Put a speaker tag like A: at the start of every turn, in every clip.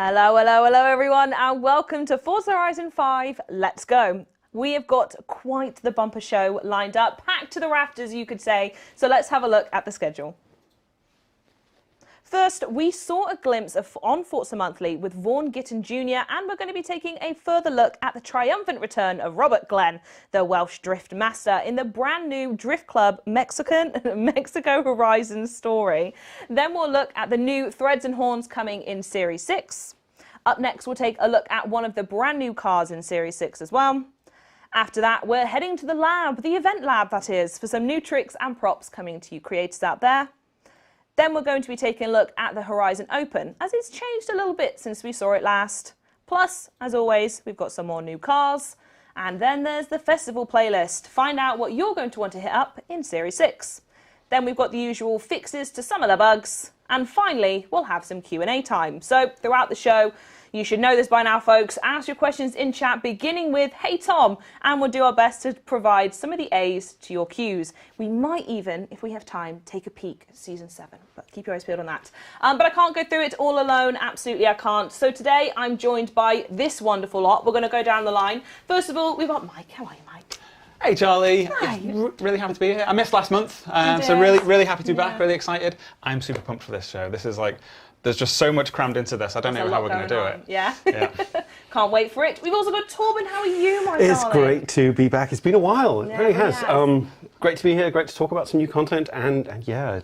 A: Hello, hello, hello everyone, and welcome to Forza Horizon 5, Let's Go. We have got quite the bumper show lined up, packed to the rafters you could say, so let's have a look at the schedule. First, we saw a glimpse on Forza Monthly with Vaughn Gittin Jr., and we're going to be taking a further look at the triumphant return of Robert Glenn, the Welsh drift master, in the brand new Drift Club Mexico Horizon story. Then we'll look at the new Threads and Horns coming in Series 6. Up next, we'll take a look at one of the brand new cars in Series 6 as well. After that, we're heading to the lab, the event lab that is, for some new tricks and props coming to you creators out there. Then we're going to be taking a look at the Horizon Open, as it's changed a little bit since we saw it last. Plus, as always, we've got some more new cars. And then there's the festival playlist. Find out what you're going to want to hit up in Series 6. Then we've got the usual fixes to some of the bugs. And finally, we'll have some Q&A time. So throughout the show, you should know this by now, folks. Ask your questions in chat, beginning with, "Hey Tom," and we'll do our best to provide some of the A's to your Q's. We might even, if we have time, take a peek at Season 7, but keep your eyes peeled on that. But I can't go through it all alone. Absolutely, I can't. So today, I'm joined by this wonderful lot. We're going to go down the line. First of all, we've got Mike. How are you, Mike?
B: Hey Charlie,
A: Hi.
B: really happy to be here. I missed last month, so really happy to be back, really excited. I'm super pumped for this show. This is like, there's just so much crammed into this. I don't know how we're going to do it.
A: Yeah. Can't wait for it. We've also got Torben. How are you, my
C: It's
A: darling?
C: great to be back. It's been a while. It really has.
A: has.
C: Great to be here. Great to talk about some new content. And yeah,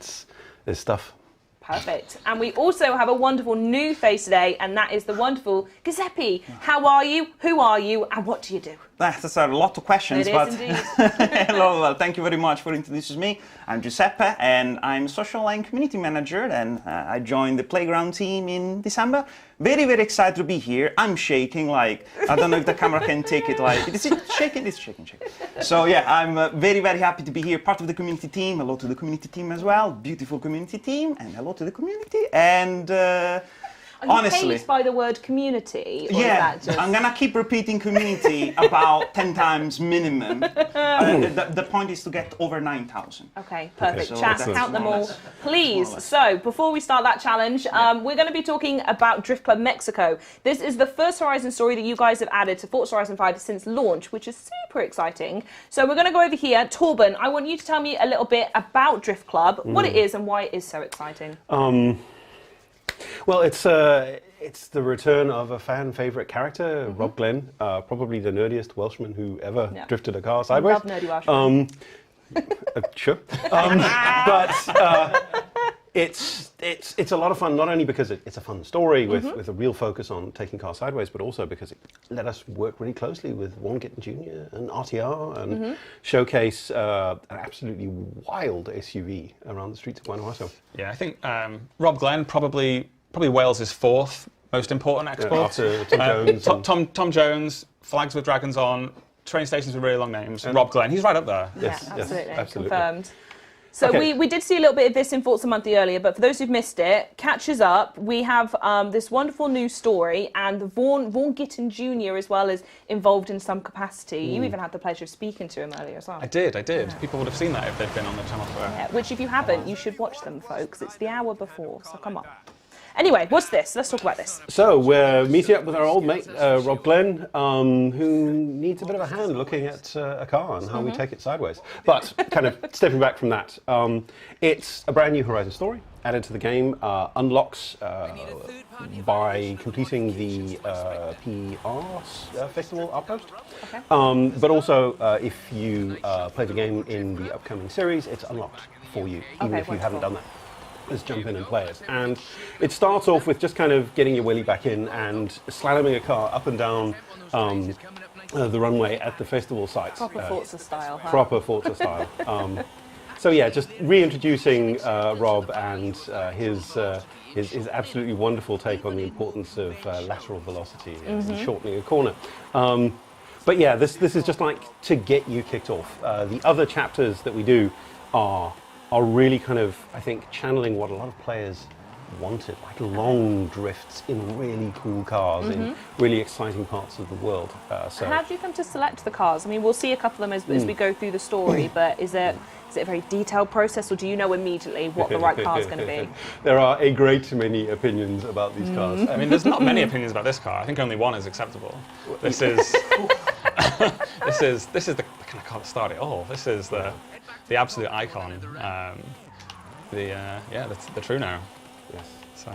C: there's stuff.
A: Perfect. And we also have a wonderful new face today, and that is the wonderful Giuseppe. How are you? Who are you? And what do you do?
D: That's a lot of questions,
A: It
D: but
A: is indeed.
D: hello, well, thank you very much for introducing me. I'm Giuseppe, and I'm social and community manager, and I joined the playground team in December. Very excited to be here. I'm shaking, like, I don't know if the camera can take it, like, is it shaking? It's shaking. So yeah, I'm very happy to be here, part of the community team. Hello to the community team as well, beautiful community team, and hello to the community. And
A: Are you
D: honestly,
A: paid by the word community? Or
D: yeah,
A: is that just...
D: I'm gonna keep repeating community about 10 times minimum. The point is to get over 9,000.
A: Okay, perfect.
D: So
A: Chat,
D: that's
A: count them
D: more or
A: all,
D: less.
A: please.
D: More or less.
A: So, before we start that challenge, we're going to be talking about Drift Club Mexico. This is the first Horizon story that you guys have added to Forza Horizon 5 since launch, which is super exciting. So, we're going to go over here. Torben, I want you to tell me a little bit about Drift Club, what it is and why it is so exciting.
C: Well, it's the return of a fan favourite character, Rob Glenn, probably the nerdiest Welshman who ever drifted a car sideways.
A: I love nerdy Welsh.
C: Sure. But it's a lot of fun, not only because it's a fun story with a real focus on taking cars sideways, but also because it let us work really closely with Vaughn Gittin Jr. and RTR and showcase an absolutely wild SUV around the streets of Guanajuato.
B: Yeah, I think Rob Glenn, probably Wales' fourth most important export.
C: After Tom Jones.
B: Tom Jones, Flags with Dragons on, train stations with really long names. Rob Glenn, he's right up there.
C: Yes,
A: Yeah,
C: yes,
A: absolutely. Confirmed. So
C: Okay.
A: we did see a little bit of this in Forza Monthly earlier, but for those who've missed it, catch us up. We have this wonderful new story, and Vaughn Gittin Jr. as well is involved in some capacity. You even had the pleasure of speaking to him earlier as well.
B: I did. People would have seen that if they've been on the channel for
A: Yeah, which if you haven't, you should watch them, folks. It's the hour before, so come on. Anyway, what's this? Let's talk about this.
C: So we're meeting up with our old mate, Rob Glenn, who needs a bit of a hand looking at a car and how we take it sideways. But kind of stepping back from that, it's a brand new Horizon story added to the game, unlocks by completing the PR Festival Outpost.
A: Okay.
C: But also, if you play the game in the upcoming series, it's unlocked for you, even if you haven't done that. Let's jump in and play it. And it starts off with just kind of getting your willy back in and slaloming a car up and down the runway at the festival site.
A: Proper Forza style, huh?
C: Proper Forza style. So yeah, just reintroducing Rob and his absolutely wonderful take on the importance of lateral velocity and shortening a corner. But yeah, this is just like to get you kicked off. The other chapters that we do are really kind of, I think, channeling what a lot of players wanted, like long drifts in really cool cars in really exciting parts of the world. So
A: How do you come to select the cars? I mean, we'll see a couple of them as we go through the story, but is it a very detailed process, or do you know immediately what the right car is going to be?
C: There are a great many opinions about these cars.
B: I mean, there's not many opinions about this car. I think only one is acceptable. This is this is the kind of car that started it all. This is the absolute icon. The true now.
C: Yes.
B: So,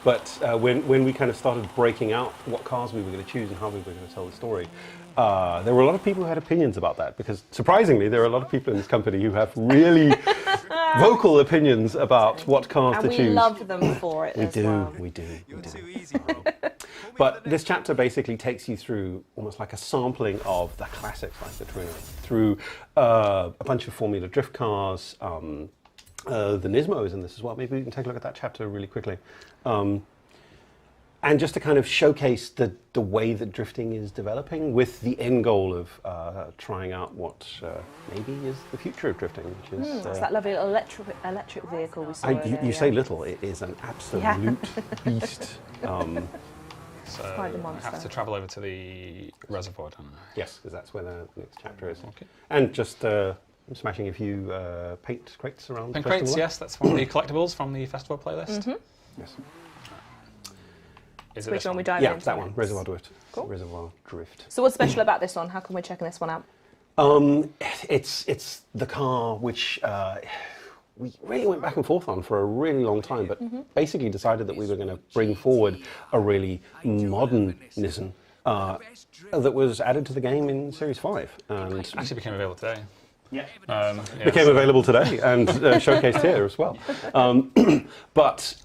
C: But when we kind of started breaking out what cars we were going to choose and how we were going to tell the story, there were a lot of people who had opinions about that, because surprisingly there are a lot of people in this company who have really vocal opinions about what cars to choose.
A: And we love them for it as well.
C: We do. But this chapter basically takes you through almost like a sampling of the classics like the Torino, through a bunch of Formula Drift cars. The Nismo is in this as well. Maybe we can take a look at that chapter really quickly. And just to kind of showcase the way that drifting is developing, with the end goal of trying out what maybe is the future of drifting, which is...
A: it's that lovely little electric vehicle we saw earlier,
C: you say little, it is an absolute beast.
B: so
A: quite a
B: I
A: monster.
B: have to travel over to the reservoir, don't I?
C: Yes, because that's where the next chapter is.
B: Okay.
C: And just smashing a few paint crates around.
B: Paint
C: the festival.
B: crates, yes, that's one of the collectibles from the festival playlist.
C: Yes.
B: Is it
A: Which
B: this
A: one we
B: one?
A: dive
C: Yeah,
A: into
C: that one,
A: next?
C: Reservoir Drift.
A: Cool.
C: Reservoir Drift.
A: So what's special about this one? How come we're checking this one out?
C: It's the car which we really went back and forth on for a really long time, but basically decided that we were going to bring forward a really modern Nissan that was added to the game in Series 5. And
B: Actually became available today.
D: Yeah.
C: became available today and showcased here as well. But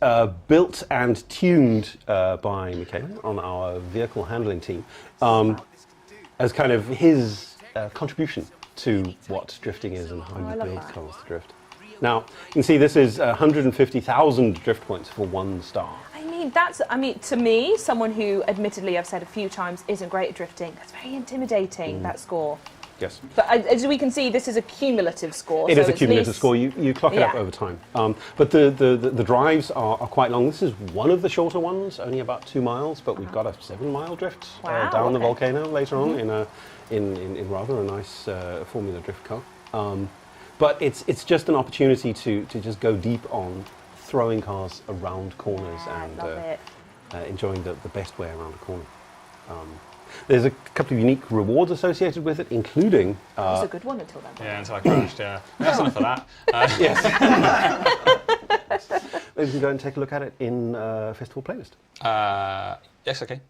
C: built and tuned by Mclaren on our vehicle handling team as kind of his contribution to what drifting is and how you build cars to drift. Now, you can see this is 150,000 drift points for 1 star.
A: I mean, to me, someone who admittedly I've said a few times isn't great at drifting, that's very intimidating, that score.
C: Yes.
A: But as we can see, this is a cumulative score.
C: It
A: so
C: is a
A: it's
C: cumulative
A: least-
C: score. You clock it up
A: Yeah.
C: over time. But the drives are quite long. This is one of the shorter ones, only about 2 miles. But we've got a 7-mile drift
A: Wow,
C: down the
A: okay.
C: volcano later on in rather a nice Formula Drift car. But it's just an opportunity to just go deep on throwing cars around corners and
A: Love it.
C: enjoying the best way around a corner. There's a couple of unique rewards associated with it, including...
A: It was a good one until then.
B: Yeah, until I crashed, yeah. That's enough of that.
C: Yes. Maybe we can go and take a look at it in Festival Playlist.
B: Yes, okay.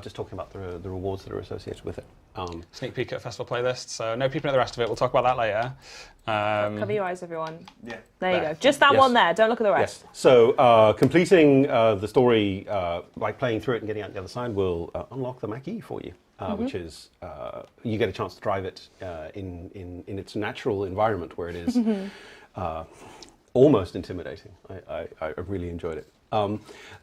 C: Just talking about the rewards that are associated with it.
B: Sneak peek at festival playlist, so no peeping at the rest of it. We'll talk about that later.
A: Cover your eyes, everyone.
D: Yeah.
A: There you go. Just that one there. Don't look at the rest.
C: Yes. So completing the story, like playing through it and getting out the other side, will unlock the Mach-E for you, which is you get a chance to drive it in its natural environment where it is almost intimidating. I really enjoyed it.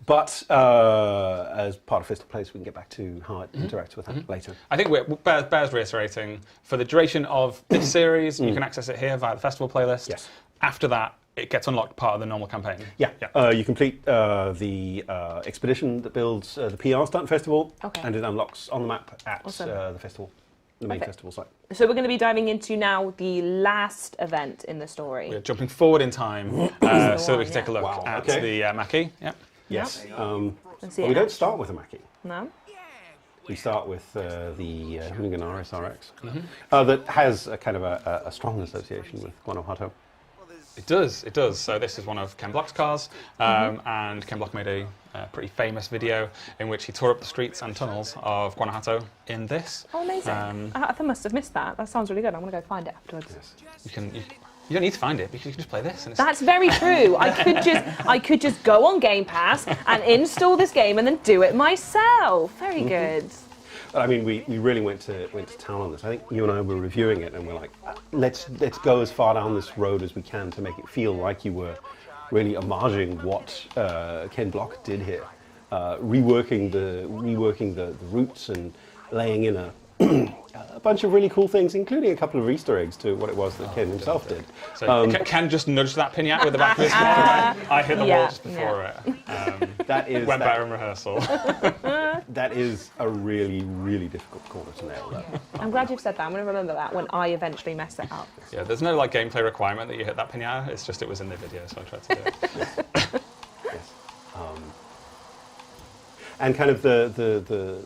C: But as part of Festival Place, we can get back to how it interacts with that later.
B: I think bears reiterating, for the duration of this series, you can access it here via the festival playlist.
C: Yes.
B: After that, it gets unlocked part of the normal campaign.
C: Yeah. You complete the expedition that builds the PR Stunt Festival, and it unlocks on the map at the festival, the main festival site.
A: So we're going to be diving into now the last event in the story.
B: We're jumping forward in time so that we can take a look
C: Wow,
B: at
C: okay.
B: the Mach-E. Yep.
C: Yes.
A: Let's see
C: But
A: it
C: we don't
A: now.
C: start with a Mach-E.
A: No?
C: We start with the Hoonigan RSRX that has a kind of a strong association with Guanajuato.
B: It does. So this is one of Ken Block's cars, and Ken Block made a pretty famous video in which he tore up the streets and tunnels of Guanajuato in this.
A: Oh, amazing. I must have missed that. That sounds really good. I'm going to go find it afterwards.
B: You don't need to find it because you can just play this. And it's
A: That's very true. I could just go on Game Pass and install this game and then do it myself. Very good.
C: But I mean, we really went to town on this. I think you and I were reviewing it, and we're like, let's go as far down this road as we can to make it feel like you were really homaging what Ken Block did here, reworking the routes and laying in a bunch of really cool things, including a couple of Easter eggs to what it was that Ken himself did.
B: So Ken just nudged that pinata with the back of his hand. I hit the wall just before it. Went better in rehearsal.
C: That is a really, really difficult corner to nail, though.
A: I'm glad you've said that. I'm going to remember that when I eventually mess it up.
B: Yeah, there's no like gameplay requirement that you hit that pinata. It's just it was in the video, so I tried to do it.
C: Yes. And kind of the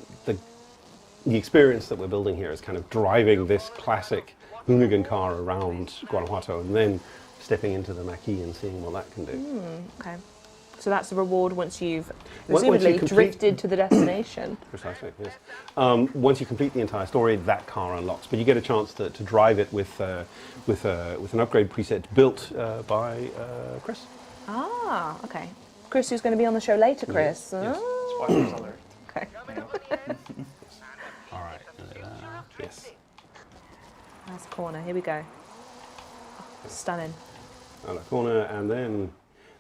C: experience that we're building here is kind of driving this classic hoonigan car around Guanajuato and then stepping into the Mackie and seeing what that can do.
A: Okay. So that's the reward once you've
C: Once
A: presumably
C: you complete-
A: drifted to the destination.
C: Precisely, yes. Once you complete the entire story, that car unlocks, but you get a chance to drive it with an upgrade preset built by Chris.
A: Ah, okay. Chris, who's going to be on the show later, Chris.
C: Yes.
D: Spoilers alert.
A: Okay.
B: All right.
C: Yes.
A: Nice corner. Here we go. Stunning.
C: On a corner, and then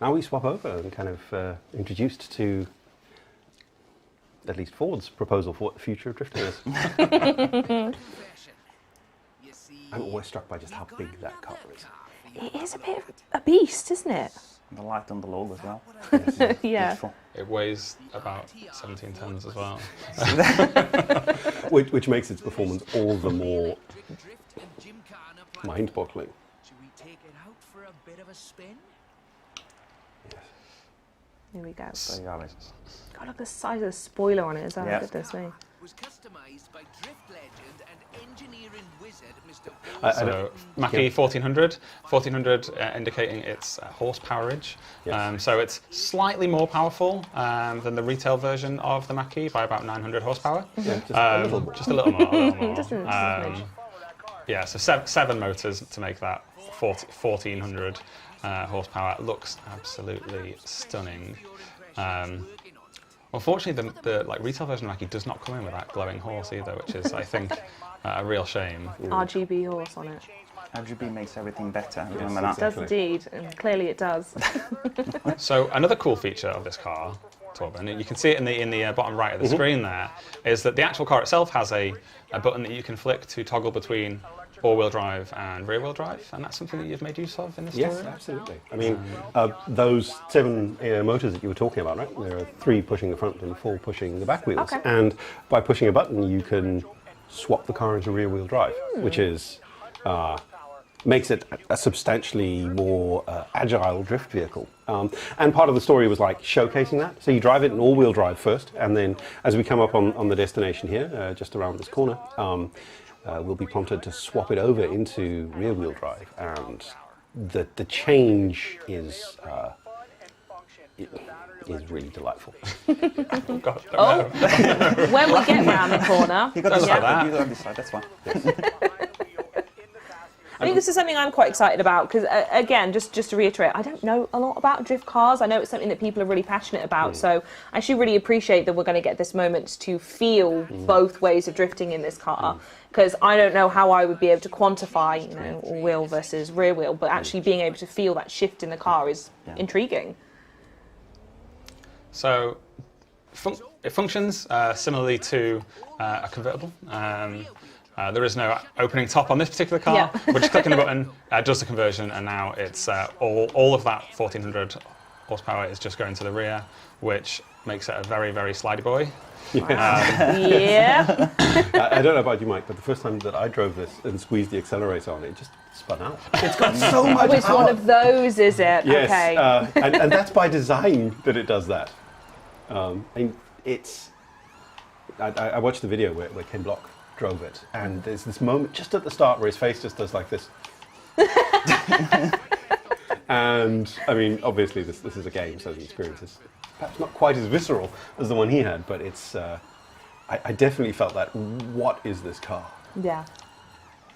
C: now we swap over and kind of introduced to at least Ford's proposal for what the future of drifting is. I'm always struck by just how big that car is.
A: It is a bit of a beast, isn't it?
D: The light on the logo as well.
A: Yeah.
D: Beautiful.
B: It weighs about 17 tons as well.
C: Which makes its performance all the more mind-boggling.
E: Should we take it out for a bit of a spin?
A: Here we go.
D: So, yeah,
A: God, look at the size of the spoiler on it as well.
D: Yeah.
A: Goodness me.
E: Was customized by drift legend and engineering wizard Mr.
B: So Mackie 1400, indicating its horsepowerage.
C: Yes.
B: So it's slightly more powerful than the retail version of the Mackie by about 900 horsepower.
C: Yeah, just a little more.
B: Just a little more. A little more.
A: Just a smidge.
B: Yeah, so seven motors to make that 1400 horsepower. It looks absolutely stunning. Unfortunately, the like retail version of Mackie does not come in with that glowing horse either, which is, I think, a real shame.
A: RGB horse on it.
D: RGB makes everything better. Remember
A: It
D: that?
A: does indeed, and clearly it does.
B: So another cool feature of this car, Torben, and you can see it in the bottom right of the screen there, is that the actual car itself has a button that you can flick to toggle between all-wheel drive and rear-wheel drive, and that's something that you've made use of in the story?
C: Yes, absolutely. I mean, those 7 motors that you were talking about, right? There are 3 pushing the front and 4 pushing the back wheels.
A: Okay.
C: And by pushing a button, you can swap the car into rear-wheel drive, which is makes it a substantially more agile drift vehicle. And part of the story was like showcasing that. So you drive it in all-wheel drive first, and then as we come up on the destination here, just around this corner, we'll be prompted to swap it over into rear-wheel drive, and the change is really delightful.
B: God,
A: When we get round the corner,
D: You got
B: Don't
D: this
B: look at
D: side.
B: that.
D: You got this side. That's fine.
A: I think this is something I'm quite excited about because, again, just to reiterate, I don't know a lot about drift cars. I know it's something that people are really passionate about, so I actually really appreciate that we're going to get this moment to feel both ways of drifting in this car, because I don't know how I would be able to quantify, wheel versus rear wheel, but actually being able to feel that shift in the car is intriguing.
B: So it functions similarly to a convertible. There is no opening top on this particular car.
A: Yeah.
B: We're just clicking the button, does the conversion, and now it's all of that 1400 horsepower is just going to the rear, which makes it a very, very slidey boy.
A: Yeah.
C: I don't know about you, Mike, but the first time that I drove this and squeezed the accelerator on it, just spun out. It's got so much
A: It's
C: power.
A: one of those, is it?
C: Yes,
A: Okay.
C: and that's by design that it does that. And it's. I watched the video where Ken Block drove it, and there's this moment just at the start where his face just does like this. And I mean, obviously, this is a game, so the experience is perhaps not quite as visceral as the one he had, but it's. I definitely felt that. What is this car?
A: Yeah.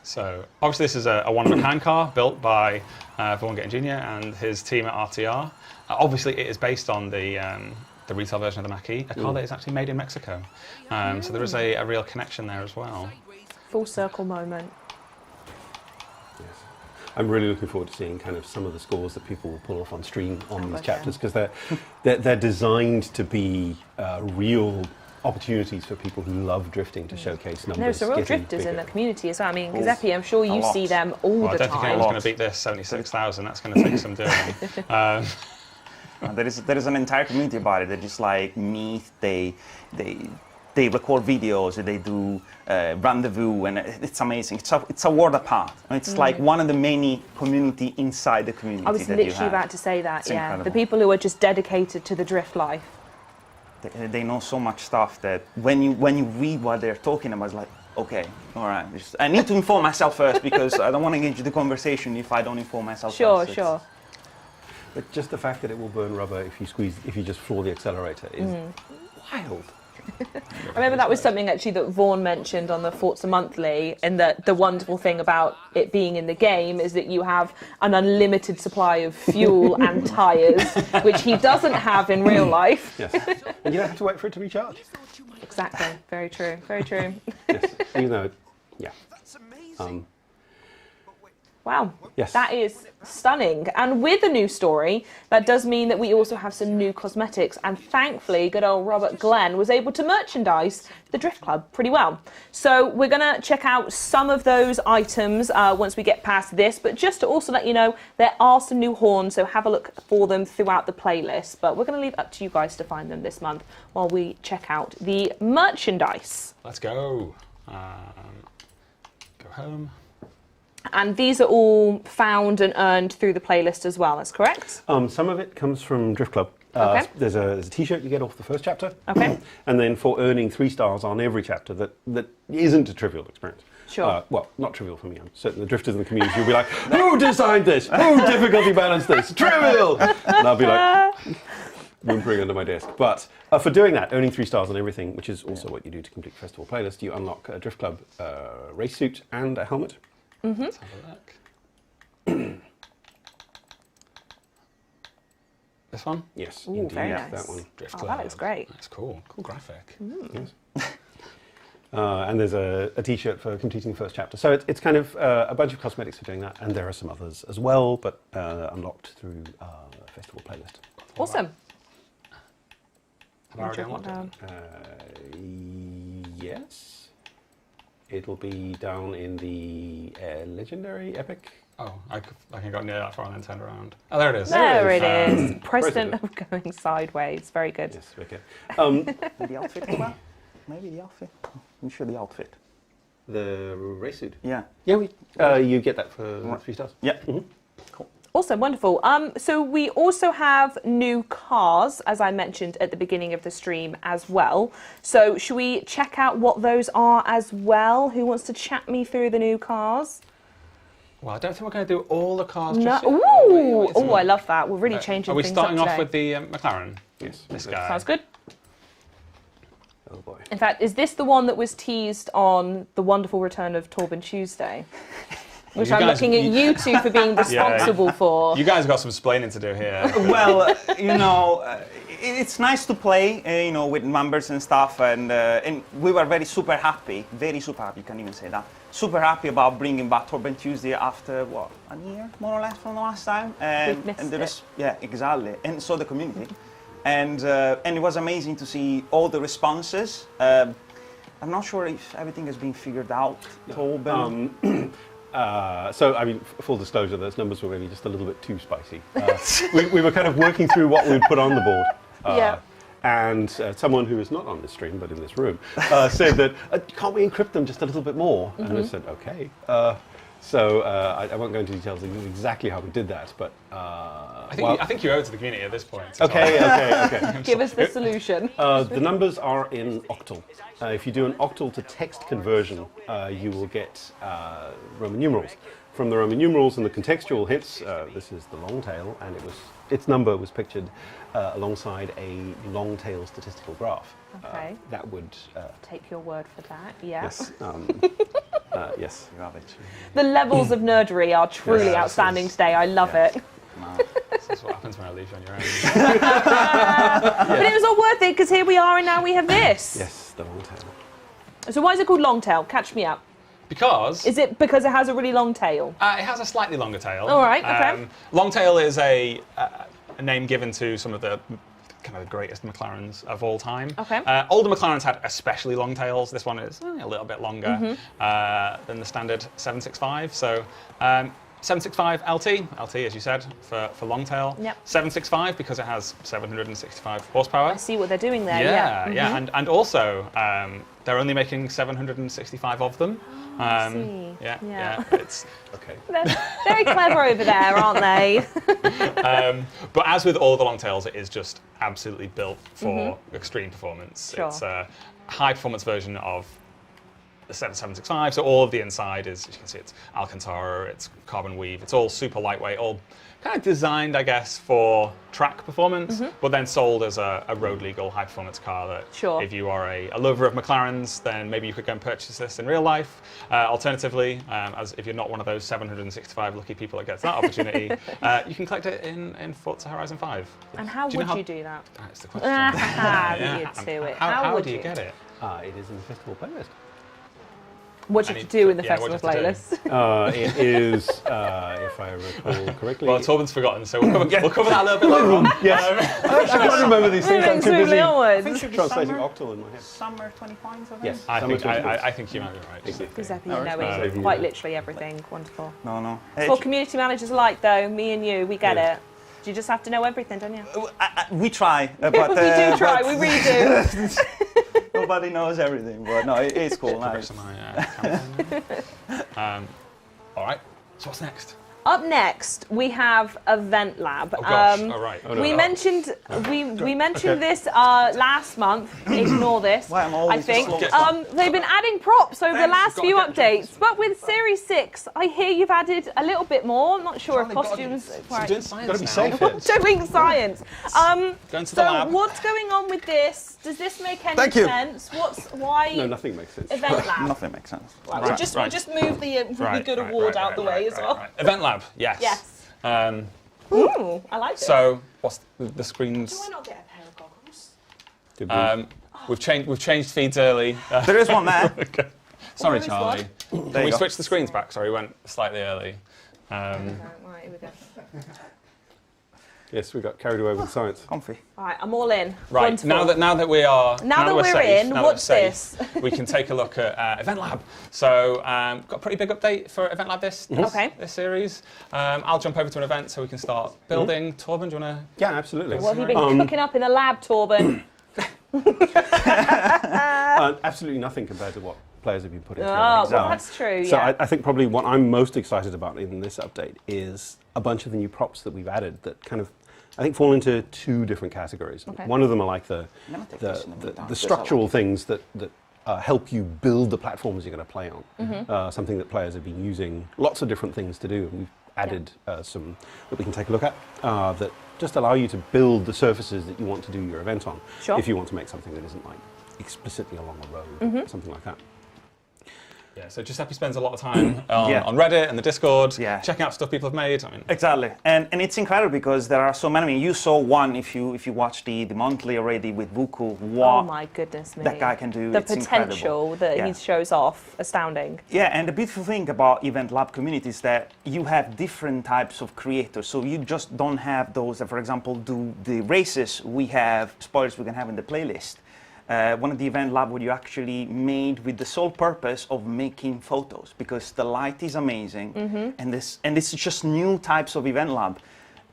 B: So obviously this is a one-of-a-kind car built by Vaughan Getting Jr. and his team at RTR. Obviously it is based on the retail version of the Mackie, a car that is actually made in Mexico. So there is a real connection there as well.
A: Full circle moment.
C: Yes. I'm really looking forward to seeing kind of some of the scores that people will pull off on stream on these chapters, because they're designed to be real opportunities for people who love drifting to showcase numbers.
A: There's some real
C: getting
A: drifters in
C: bigger.
A: the community as well. I mean, Giuseppe, I'm sure you see them all
B: I
A: the
B: don't think
A: time.
B: anyone's going to beat this 76,000. That's going to take some doing.
D: There is an entire community about it. They just like meet, they record videos, they do rendezvous, and it's amazing. It's a world apart. It's like one of the many community inside the community.
A: I was
D: that you
A: literally
D: have.
A: about to say that,
D: It's
A: yeah.
D: incredible.
A: The people who are just dedicated to the drift life.
D: They know so much stuff that when you read what they're talking about, it's like, okay, all right. I need to inform myself first because I don't want to engage in the conversation if I don't inform myself first.
A: Sure.
C: But just the fact that it will burn rubber if you just floor the accelerator is wild.
A: I remember that was something actually that Vaughan mentioned on the Forza Monthly, and that the wonderful thing about it being in the game is that you have an unlimited supply of fuel and tyres, which he doesn't have in real life.
C: Yes. And you don't have to wait for it to recharge.
A: Exactly. Very true. Very true.
C: Yes. Even though, yeah.
E: That's amazing.
A: Wow.
C: Yes.
A: That is stunning. And with the new story, that does mean that we also have some new cosmetics. And thankfully, good old Robert Glenn was able to merchandise the Drift Club pretty well. So we're going to check out some of those items once we get past this. But just to also let you know, there are some new horns, so have a look for them throughout the playlist. But we're going to leave it up to you guys to find them this month while we check out the merchandise.
B: Let's go. Go home.
A: And these are all found and earned through the playlist as well, that's correct?
C: Some of it comes from Drift Club.
A: Okay.
C: There's a T-shirt you get off the first chapter.
A: Okay.
C: And then for earning 3 stars on every chapter, that isn't a trivial experience.
A: Sure.
C: Well, not trivial for me. I'm certain the drifters in the community will be like, who designed this? Who difficulty balanced this? Trivial! And I'll be like, whimpering under my desk. But for doing that, earning 3 stars on everything, which is also what you do to complete Festival Playlist, you unlock a Drift Club race suit and a helmet.
B: Let's have a look. This one?
C: Yes,
A: Ooh,
C: indeed,
A: very
C: that
A: nice.
C: one.
B: Drift
A: Oh,
B: Club.
A: that looks great.
B: That's cool. Cool graphic.
C: Yes. And there's a T-shirt for completing the first chapter. So it's kind of a bunch of cosmetics for doing that, and there are some others as well, but unlocked through Festival Playlist.
A: Awesome.
B: Have I already unlocked it?
C: Yes. It'll be down in the legendary epic.
B: Oh, I think I got near that far and then turned around. Oh, there it is.
A: There it is.
C: President.
A: Precedent of going sideways. Very good.
C: Yes, okay.
D: The outfit as well? Maybe the outfit. I'm sure the outfit.
C: The race suit.
D: Yeah.
C: Yeah, you get that for 3 stars.
D: Yeah.
C: Cool.
A: Awesome, wonderful. So we also have new cars, as I mentioned at the beginning of the stream as well. So should we check out what those are as well? Who wants to chat me through the new cars?
B: Well, I don't think we're going to do all the cars
A: No.
B: just yet.
A: Ooh, oh, I love that. We're really changing
B: Are we
A: things
B: starting
A: up
B: off
A: today.
B: with the McLaren?
C: Yes.
B: This guy.
A: Sounds good.
C: Oh boy.
A: In fact, is this the one that was teased on the wonderful return of Torben Tuesday? Which
B: You
A: I'm
B: guys-
A: looking at you two for being responsible for.
B: You guys got some splaining to do here.
D: Well, it's nice to play, with numbers and stuff, and we were super happy, can't even say that, super happy about bringing back Torben Tuesday after, what, a year, more or less, from the last time?
A: We've missed it.
D: Yeah, exactly, and so the community. And it was amazing to see all the responses. I'm not sure if everything has been figured out, Torben.
C: So, I mean, full disclosure, those numbers were maybe just a little bit too spicy. We were kind of working through what we would put on the board.
A: Yeah.
C: And someone who is not on this stream, but in this room, said that, can't we encrypt them just a little bit more? And I said, okay. So I won't go into details of exactly how we did that, but...
B: I think you owe it to the community at this point.
C: Okay.
A: Give us the solution.
C: The numbers are in octal. If you do an octal to text conversion, you will get Roman numerals. From the Roman numerals and the contextual hits, this is the long tail, and its number was pictured alongside a long tail statistical graph.
A: Okay.
C: That would...
A: Take your word for that, yeah.
C: yes. Yes.
A: The levels of nerdery are truly
B: Yeah,
A: outstanding today. I love it.
B: This is what happens when I leave you on your own.
A: But it was all worth it because here we are and now we have this.
C: Yes, the long tail.
A: So why is it called long tail? Catch me up.
B: Because
A: Is it because it has a really long tail?
B: it has a slightly longer tail.
A: All right, okay.
B: Long tail is a name given to some of the kind of the greatest McLarens of all time.
A: Okay.
B: Older McLarens had especially long tails. This one is a little bit longer than the standard 765. So 765 LT, as you said, for long tail.
A: Yep.
B: 765 because it has 765 horsepower.
A: I see what they're doing there.
B: Yeah. And also they're only making 765 of them.
A: I see.
B: Yeah. It's
C: Okay.
A: They're very clever over there, aren't they?
B: but as with all the long tails, it is just absolutely built for extreme performance.
A: Sure.
B: It's a high performance version of the 765, so all of the inside is, as you can see, it's Alcantara, it's carbon weave, it's all super lightweight, all kind of designed, I guess, for track performance, but then sold as a road legal high performance car that
A: Sure.
B: if you are a lover of McLarens, then maybe you could go and purchase this in real life. Alternatively, as if you're not one of those 765 lucky people that gets that opportunity, you can collect it in Forza Horizon 5.
A: And how
B: Do you
A: would
B: know
A: you do that?
B: That's the question.
A: You to it.
B: How
A: would
B: do you get it?
C: It is in the festival playlist.
A: What do you have to do in the
B: Yeah, what
A: festival
B: do you have to
A: playlist?
C: It is, if I recall correctly.
B: Well, Torben's forgotten, so we'll cover that a little bit later on.
C: Yes. I can't remember these things. I'm
A: Moving
C: too
A: swiftly
C: busy
A: onwards.
C: translating octal in my head.
D: Summer 20 points, I think?
C: Yes.
B: I think you might be right.
A: Giuseppe, you
C: All
A: know
C: right.
A: it. Quite literally everything. Wonderful.
D: No.
A: It's what community managers are like, though. Me and you, we get
C: Yeah.
A: it. You just have to know everything, don't you?
D: We try, but
A: we do try. We really do.
D: nobody knows everything. But no, it's cool. Nice.
B: All right. So what's next?
A: Up next, we have Event Lab.
B: Oh gosh. All right.
A: We mentioned this last month. Ignore this.
D: Why I'm
A: I
D: always
A: think
D: the slowest.
A: they've been adding props over the last
B: gotta
A: few
B: get
A: updates, but with Series 6, I hear you've added a little bit more. I'm not sure if costumes.
B: You're doing science
C: Gotta be
B: now.
C: safe here.
A: Doing science.
B: Going to the
A: So
B: lab.
A: what's going on with this? Does this make any
D: Thank you.
A: sense? Why
C: No, nothing makes sense.
A: Event Lab?
D: Nothing makes sense.
A: Right, we'll just move the really good award out the way as well.
B: Right. Event Lab. Yes.
A: Yes.
B: Um,
A: Ooh, I like it.
B: so what's the screens?
A: Do I not get a pair of goggles?
C: Did we-
B: We've changed feeds early.
D: There is one there.
B: Okay. Sorry,
A: there is
B: Charlie.
D: There
B: Can we
D: you go.
B: switch the screens back? Sorry, we went slightly early.
A: Right, here we go.
C: Yes, we got carried away with science.
D: Comfy.
A: All right, I'm all in.
B: Right,
A: Wonderful.
B: now that we're
A: we're in,
B: now that
A: what's
B: we're
A: this?
B: safe, we can take a look at Event Lab. So, got a pretty big update for Event Lab this series. I'll jump over to an event so we can start building. Torben, do you want to?
C: Yeah, absolutely.
A: What have you been cooking up in the lab, Torben?
C: Absolutely nothing compared to what players have been putting
A: Oh,
C: together.
A: well, that's true,
C: So
A: yeah.
C: I think probably what I'm most excited about in this update is a bunch of the new props that we've added that kind of, I think, fall into two different categories.
A: Okay.
C: One of them are like the structural things that help you build the platforms you're going to play on. Something that players have been using lots of different things to do. And we've added some that we can take a look at that just allow you to build the surfaces that you want to do your event on.
A: Sure.
C: If you want to make something that isn't like explicitly along a road, something like that.
B: Yeah, so Giuseppe spends a lot of time on Reddit and the Discord, checking out stuff people have made. I mean,
D: Exactly, and it's incredible because there are so many. You saw one if you watch the monthly already with Vuku. What
A: Oh my goodness me.
D: that guy can do.
A: The
D: it's
A: potential
D: incredible.
A: that he shows off, astounding.
D: Yeah, and the beautiful thing about Event Lab community is that you have different types of creators. So you just don't have those that, for example, do the races. We have spoilers we can have in the playlist. One of the Event Lab where you actually made with the sole purpose of making photos because the light is amazing and this is just new types of Event Lab.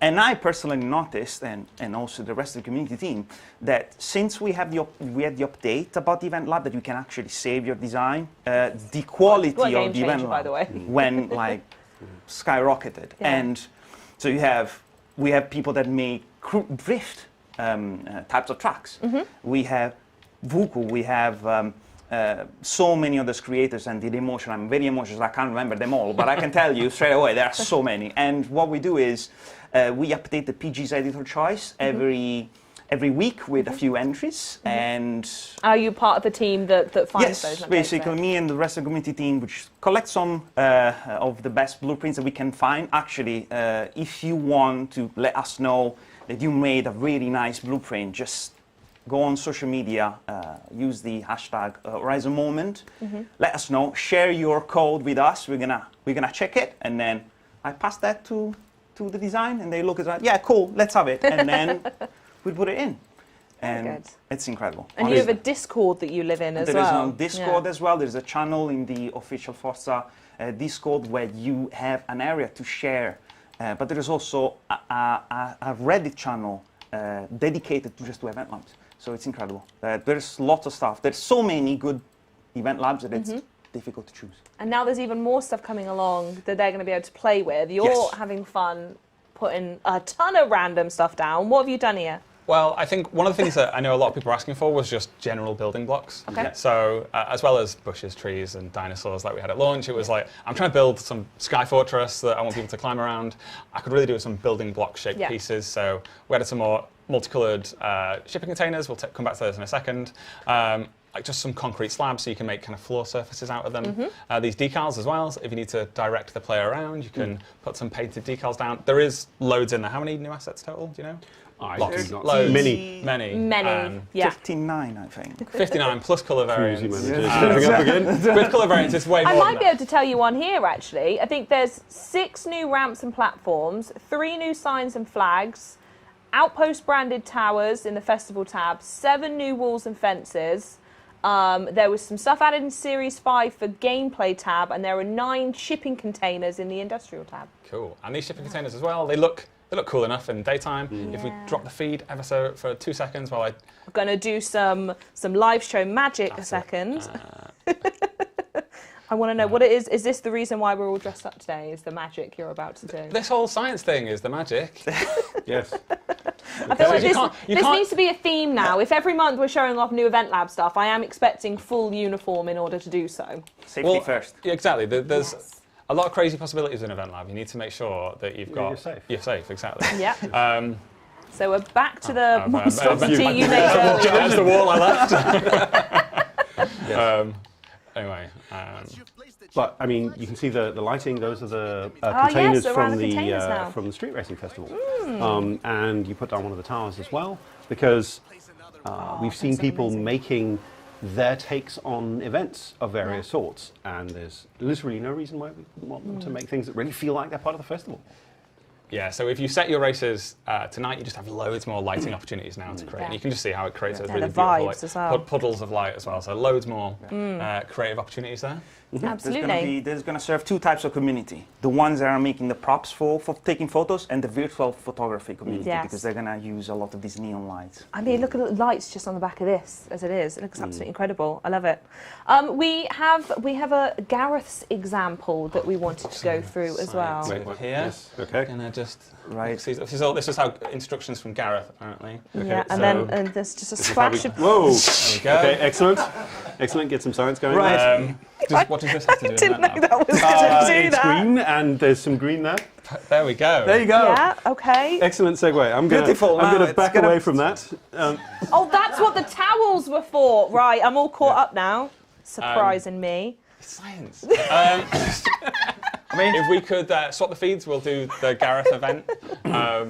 D: And I personally noticed, and also the rest of the community team, that since we had the update about the Event Lab that you can actually save your design, the quality
A: What a game
D: of the Event
A: changer,
D: Lab
A: by the way.
D: when like skyrocketed.
A: Yeah.
D: And so we have people that make drift types of tracks. We have Vuku, we have so many other creators and the emotion. I'm very emotional, I can't remember them all, but I can tell you straight away, there are so many. And what we do is we update the PG's editor choice every week with a few entries. And
A: Are you part of the team that finds those?
D: yes, basically me and the rest of the community team, which collect some of the best blueprints that we can find. Actually, if you want to let us know that you made a really nice blueprint, just go on social media, use the hashtag Horizon Moment. Let us know. Share your code with us. We're gonna check it, and then I pass that to the design, and they look at that. Yeah, cool. Let's have it, and then we put it in. And
A: good.
D: it's incredible.
A: And you have a Discord that you live in as
D: There
A: well.
D: is on Discord as well. There's a channel in the official Forza Discord where you have an area to share. But there is also a Reddit channel dedicated just to event labs. So it's incredible. There's lots of stuff. There's so many good event labs that it's difficult to choose.
A: And now there's even more stuff coming along that they're going to be able to play with. You're having fun putting a ton of random stuff down. What have you done here?
B: Well, I think one of the things that I know a lot of people are asking for was just general building blocks.
A: Okay.
B: So, as well as bushes, trees, and dinosaurs like we had at launch, it was like, I'm trying to build some sky fortress that I want people to climb around. I could really do with some building block shaped pieces. So we added some more multicolored shipping containers. We'll come back to those in a second. Like just some concrete slabs so you can make kind of floor surfaces out of them. These decals as well, so if you need to direct the player around, you can put some painted decals down. There is loads in there. How many new assets total, do you know?
C: Lots.
B: Loads.
C: Many.
A: Many, yeah.
D: 59, I think.
B: 59 plus colour variants.
C: Coming up again.
B: With colour variants, it's way more.
A: I
B: than
A: might be
B: that.
A: able to tell you one here, actually. I think there's 6 new ramps and platforms, 3 new signs and flags, outpost branded towers in the festival tab, 7 new walls and fences. There was some stuff added in Series 5 for gameplay tab, and there are 9 shipping containers in the industrial tab.
B: Cool. And these shipping containers as well, they look cool enough in daytime. If we drop the feed ever so for 2 seconds while
A: I'm going to do some live show magic a second. I want to know what it is. Is this the reason why we're all dressed up today? Is the magic you're about to do?
B: This whole science thing is the magic.
C: Yes.
A: I feel like
B: You
A: this
B: can't-
A: needs to be a theme now. If every month we're showing off new Event Lab stuff, I am expecting full uniform in order to do so.
D: Safety first.
B: Yeah, exactly. There's a lot of crazy possibilities in Event Lab. You need to make sure that you've got...
C: you're safe.
B: You're safe, exactly.
A: Yeah. So we're back to the monstrosity
B: you-
A: you made earlier.
B: That's the wall I left. Anyway.
C: But I mean, you can see the lighting. Those are the
A: yes,
C: containers
A: around
C: from
A: the containers now.
C: from the street racing festival. And you put down one of the towers as well because we've seen people making their takes on events of various sorts, and there's literally no reason why we wouldn't want them to make things that really feel like they're part of the festival.
B: Yeah, so if you set your races tonight, you just have loads more lighting opportunities now to create. And you can just see how it creates those really
A: the
B: beautiful
A: vibes as well.
B: puddles of light as well. So loads more creative opportunities there.
A: Absolutely.
D: There's going to serve 2 types of community. The ones that are making the props for taking photos, and the virtual photography community, because they're going to use a lot of these neon lights.
A: I mean, look at the lights just on the back of this, as it is. It looks absolutely incredible. I love it. We have a Gareth's example that we wanted to go through as well.
B: Wait, here.
C: Yes. Okay.
B: Gonna just
D: Right.
B: this is how instructions from Gareth apparently.
A: Yeah, and
B: so-
A: then there's just a splash of...
C: Whoa.
B: There we go.
C: Okay. Excellent. Excellent. Get some science going.
D: Right.
B: What does this have to do with
A: Didn't know
B: that?
A: that was going to do
C: It's
A: that.
C: green, and there's some green there.
B: There we go.
C: There you go.
A: Yeah, okay.
C: Excellent segue. I'm
D: Beautiful. Wow,
C: going to
D: it's
C: back
D: gonna-
C: away from that.
A: Oh, that's what the towels were for. Right, I'm all caught up now. Surprising me.
B: Science. I mean, if we could swap the feeds, we'll do the Gareth event.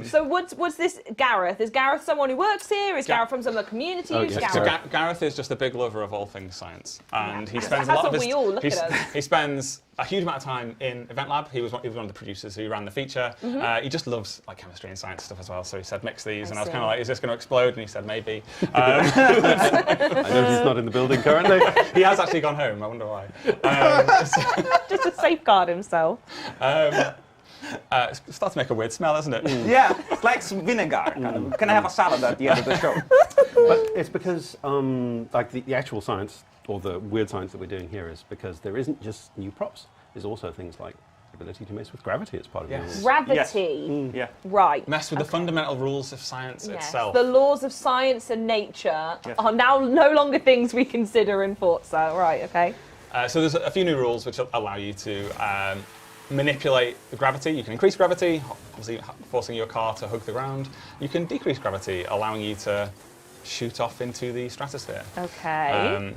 A: So what's this Gareth? Is Gareth someone who works here? Is Gareth from some of the community?
C: Oh,
A: Who's
C: yes.
B: So
A: Gareth?
B: Gareth is just a big lover of all things science, and he spends
A: That's
B: a lot of
A: what
B: his.
A: we all look at us.
B: He spends a huge amount of time in Event Lab. He was one of the producers who ran the feature. He just loves like chemistry and science stuff as well. So he said mix these, and I was kind of like, is this going to explode? And he said maybe.
C: I know he's not in the building currently.
B: He has actually gone home. I wonder why.
A: Just to safeguard himself.
B: It's starting to make a weird smell, isn't it?
D: Yeah, it's like some vinegar. Kind of. Can I have a salad at the end of the show?
C: But it's because, like, the actual science, or the weird science that we're doing here, is because there isn't just new props. There's also things like the ability to mess with gravity as part of
B: Yes.
C: it.
A: Gravity.
D: Yeah.
A: Right.
B: Mess with the fundamental rules of science
A: Yes.
B: itself.
A: The laws of science and nature are now no longer things we consider in Forza. Right, okay.
B: So there's a few new rules which allow you to manipulate the gravity. You can increase gravity, obviously forcing your car to hug the ground. You can decrease gravity, allowing you to shoot off into the stratosphere.
A: Okay.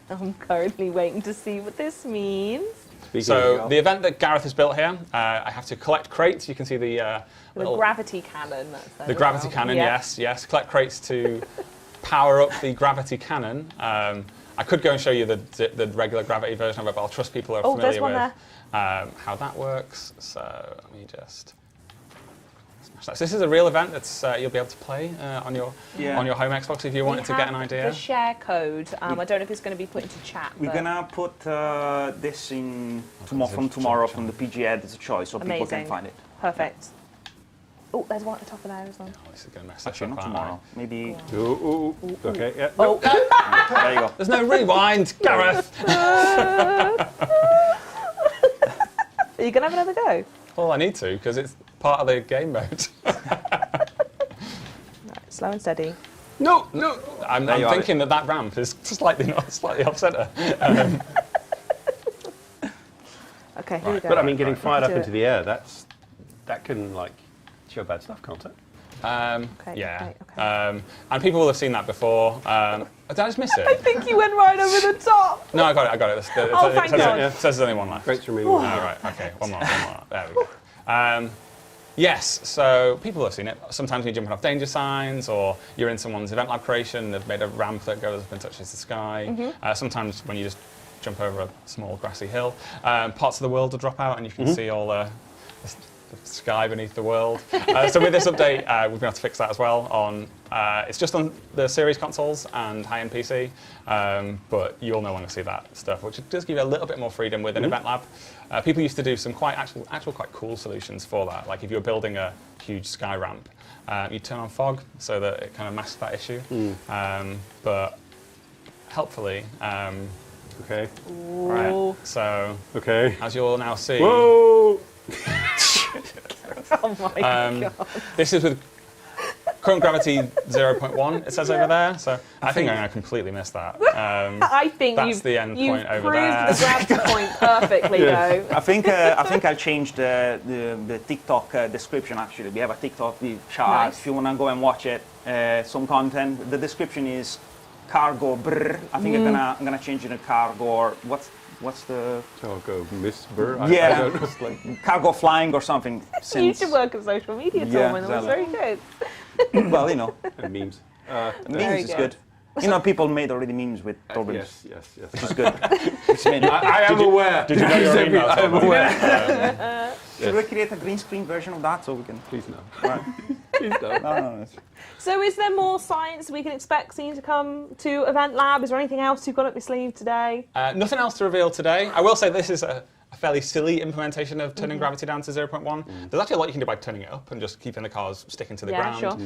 A: I'm currently waiting to see what this means.
B: So the event that Gareth has built here, I have to collect crates. You can see the little
A: Gravity cannon. That's there
B: the
A: as
B: gravity
A: well.
B: cannon.
A: Yeah.
B: Yes. Collect crates to power up the gravity cannon. I could go and show you the regular gravity version of it, but I'll trust people are
A: Oh, there's
B: familiar
A: one
B: with
A: there.
B: how that works. So let me just So this is a real event that's you'll be able to play on your home Xbox if you wanted to get an idea.
A: The share code. I don't know if it's going to be put into chat.
D: We're gonna put this in tomorrow from the PG Ed as a choice, so people can find it.
A: Perfect. Oh, there's one at the top of there as well.
B: Oh, this is going to mess
D: Actually,
B: up
D: not tomorrow. Maybe.
C: Okay. Yeah.
A: Oh.
D: There you go.
B: There's no rewind, Gareth.
A: Are you going to have another go?
B: Well, I need to because it's part of the game mode.
A: Right, slow and steady.
B: No. I'm thinking that ramp is slightly off centre.
A: Okay, here we go.
C: But I mean, getting fired up into the air, that can like show bad stuff, can't it?
B: Yeah.
A: Okay.
B: And people will have seen that before. Did I just miss it?
A: I think you went right over the top.
B: No, I got it.
A: Thank God.
B: It says there's only one left.
C: Great to remove.
B: Oh, right, okay, one more. There we go. Yes, so people have seen it. Sometimes you're jumping off danger signs, or you're in someone's event lab creation, they've made a ramp that goes up and touches the sky. Sometimes when you just jump over a small grassy hill, parts of the world will drop out and you can see all the sky beneath the world. So with this update, we've been able to fix that as well. It's just on the series consoles and high-end PC, but you'll no longer see that stuff, which does give you a little bit more freedom with an event lab. People used to do some quite cool solutions for that. Like if you were building a huge sky ramp, you'd turn on fog so that it kind of masked that issue. But helpfully,
C: Okay.
B: right. So
C: Okay.
B: as you'll now see.
C: Whoa!
A: Oh my God.
B: This is with current gravity 0.1, it says over there. So I think I'm going to completely miss that.
A: I think
B: that's the end
A: you've
B: point over
A: proved
B: there.
A: the gravity point perfectly, though.
D: I think I changed the TikTok description. Actually, we have a TikTok. Shout out if you wanna go and watch it. Some content. The description is cargo. Brr. I think I'm gonna change it to cargo. Or what's the
C: Cargo Miss Burr? I
D: yeah
C: don't know. Like,
D: cargo flying or something.
A: You should work in social media, Tom, and it was very good.
D: Well, you know,
C: and memes.
D: memes is good. You know, people made already memes with Torben's,
C: Yes.
D: which is good. It's meant.
C: I am aware.
B: Did you know your email?
C: I am aware.
D: Should we create a green screen version of that so we can?
C: Please no.
D: Right.
C: Please don't.
D: No.
A: So is there more science we can expect seeing to come to Event Lab? Is there anything else you've got up your sleeve today?
B: Nothing else to reveal today. I will say this is a fairly silly implementation of turning gravity down to 0.1. There's actually a lot you can do by turning it up and just keeping the cars sticking to the ground.
A: Sure.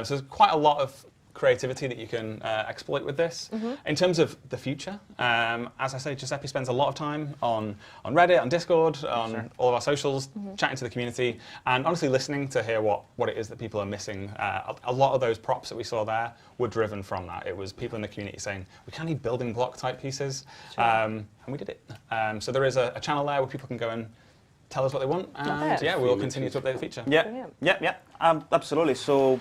B: So there's quite a lot of creativity that you can exploit with this. In terms of the future, as I say, Giuseppe spends a lot of time on Reddit, on Discord, on all of our socials, chatting to the community, and honestly listening to hear what it is that people are missing. A lot of those props that we saw there were driven from that. It was people in the community saying, we kind of need building block type pieces, and we did it. So there is a channel there where people can go and tell us what they want, and yeah, we'll continue to update the feature.
D: Yeah. Absolutely. So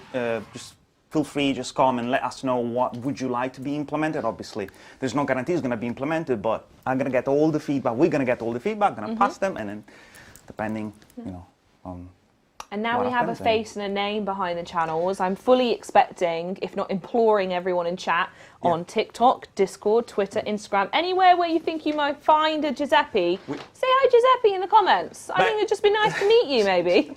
D: just feel free, just come and let us know what would you like to be implemented. Obviously, there's no guarantee it's going to be implemented, but I'm going to get all the feedback. We're going to get all the feedback, going to pass them, and then depending, on.
A: And now we have a face and a name behind the channels. I'm fully expecting, if not imploring everyone in chat, on TikTok, Discord, Twitter, Instagram, anywhere where you think you might find a Giuseppe, say hi Giuseppe in the comments. I think it'd just be nice to meet you, maybe.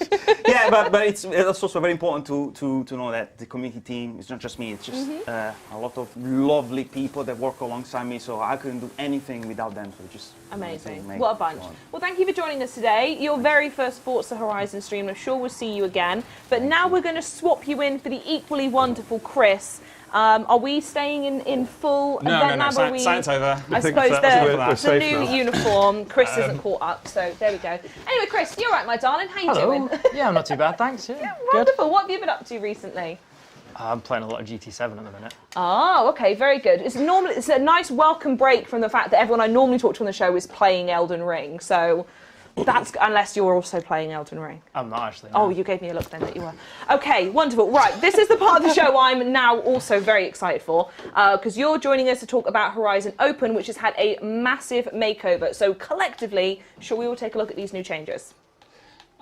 D: Yeah, but it's also very important to know that the community team is not just me. It's just a lot of lovely people that work alongside me. So I couldn't do anything without them. So just
A: amazing. What a bunch. Well, thank you for joining us today. Your very first Forza Horizon stream. I'm sure we'll see you again. But now we're going to swap you in for the equally wonderful Chris. Are we staying in full event lab?
B: Science over.
A: I suppose the new
C: now.
A: uniform. Chris isn't caught up, so there we go. Anyway, Chris, you're right, my darling. How you doing?
F: Yeah, I'm not too bad, thanks. Yeah,
A: Wonderful. What have you been up to recently?
F: I'm playing a lot of GT7 at the minute.
A: Oh, okay, very good. It's a nice welcome break from the fact that everyone I normally talk to on the show is playing Elden Ring. So that's unless you're also playing Elden Ring.
F: I'm not actually.
A: No. Oh, you gave me a look then that you were. Okay, wonderful. Right, this is the part of the show I'm now also very excited for, because you're joining us to talk about Horizon Open, which has had a massive makeover. So collectively, shall we all take a look at these new changes?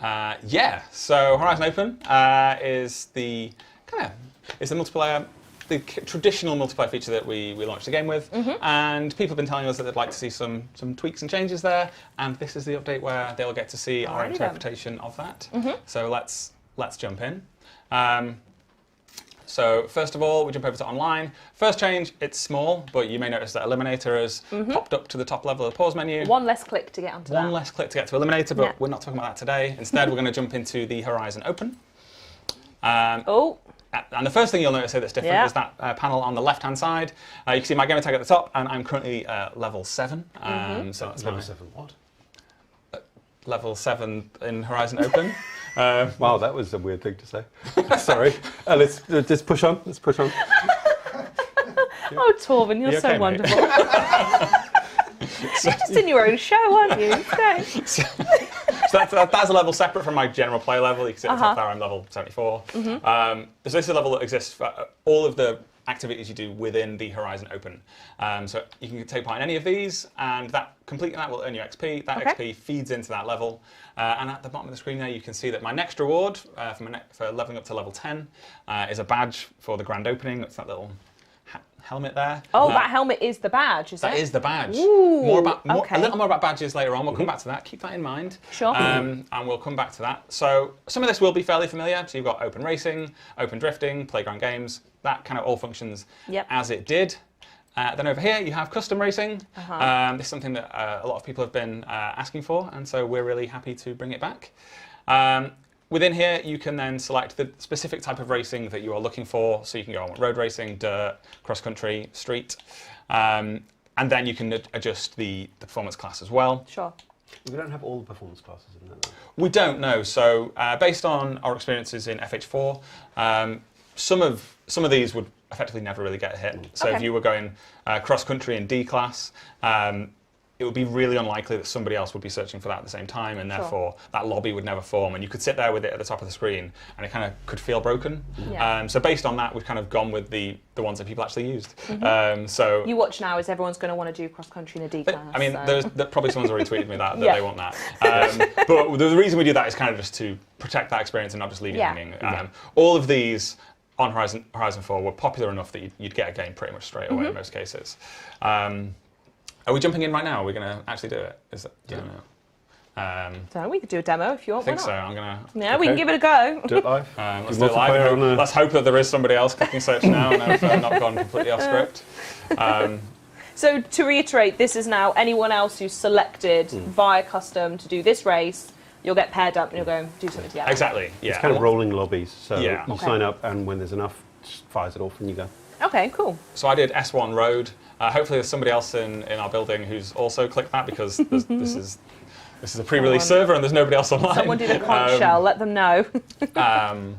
B: Yeah. So Horizon Open is the multiplayer. The traditional multiplayer feature that we launched the game with, and people have been telling us that they'd like to see some tweaks and changes there, and this is the update where they'll get to see our interpretation of that. So let's let's jump in. So first of all, we jump over to online. First change, it's small, but you may notice that Eliminator has popped up to the top level of the pause menu.
A: One less click to get onto that.
B: One less click to get to Eliminator, but we're not talking about that today. Instead, we're going to jump into the Horizon Open. And the first thing you'll notice here that's different is that panel on the left-hand side. You can see my gamer tag at the top, and I'm currently level 7. So that's
C: Level 7 what?
B: Level 7 in Horizon Open.
C: Wow, that was a weird thing to say. Sorry. Let's just push on. Let's push on.
A: Oh, Torben, you're so
B: okay,
A: wonderful. You're just in your own show, aren't you? Okay.
B: So that's a level separate from my general play level. You can see at the top there, I'm level 74. So this is a level that exists for all of the activities you do within the Horizon Open. So you can take part in any of these, and completing that will earn you XP. That XP feeds into that level. And at the bottom of the screen there, you can see that my next reward for leveling up to level 10 is a badge for the grand opening. That's that little helmet there.
A: Oh, that helmet is the badge, is it?
B: That is the badge.
A: Ooh,
B: A little more about badges later on. We'll come back to that. Keep that in mind.
A: Sure.
B: And we'll come back to that. So some of this will be fairly familiar. So you've got open racing, open drifting, playground games. That kind of all functions as it did. Then over here you have custom racing. This is something that a lot of people have been asking for, and so we're really happy to bring it back. Within here, you can then select the specific type of racing that you are looking for. So you can go on road racing, dirt, cross-country, street. And then you can adjust the performance class as well.
A: Sure.
C: We don't have all the performance classes in there, though.
B: We don't know. So based on our experiences in FH4, some of these would effectively never really get hit. So if you were going cross-country in D class, it would be really unlikely that somebody else would be searching for that at the same time, and therefore that lobby would never form, and you could sit there with it at the top of the screen and it kind of could feel broken. So based on that, we've kind of gone with the ones that people actually used. So
A: you watch now as everyone's going to want to do cross-country in a D class.
B: I mean, probably someone's already tweeted me that they want that. But the reason we do that is kind of just to protect that experience and not just leave you hanging. All of these on Horizon 4 were popular enough that you'd get a game pretty much straight away in most cases. Are we jumping in right now? Are we going to actually do it?
A: So we could do a demo if you want.
B: I think so. I'm going to...
A: Yeah, we can give it a go.
C: Do it live.
B: Let's do it live. Let's hope that there is somebody else clicking search now and I've not gone completely off script.
A: So to reiterate, this is now anyone else who's selected via custom to do this race. You'll get paired up and you'll go and do something together.
B: Exactly, yeah.
C: It's kind of rolling lobbies. So you
A: Okay.
C: sign up, and when there's enough, just fires it off and you go.
A: Okay, cool.
B: So I did S1 Road. Hopefully there's somebody else in our building who's also clicked that, because this is a pre-release server and there's nobody else online.
A: Someone did a conch shell, let them know.
B: They did,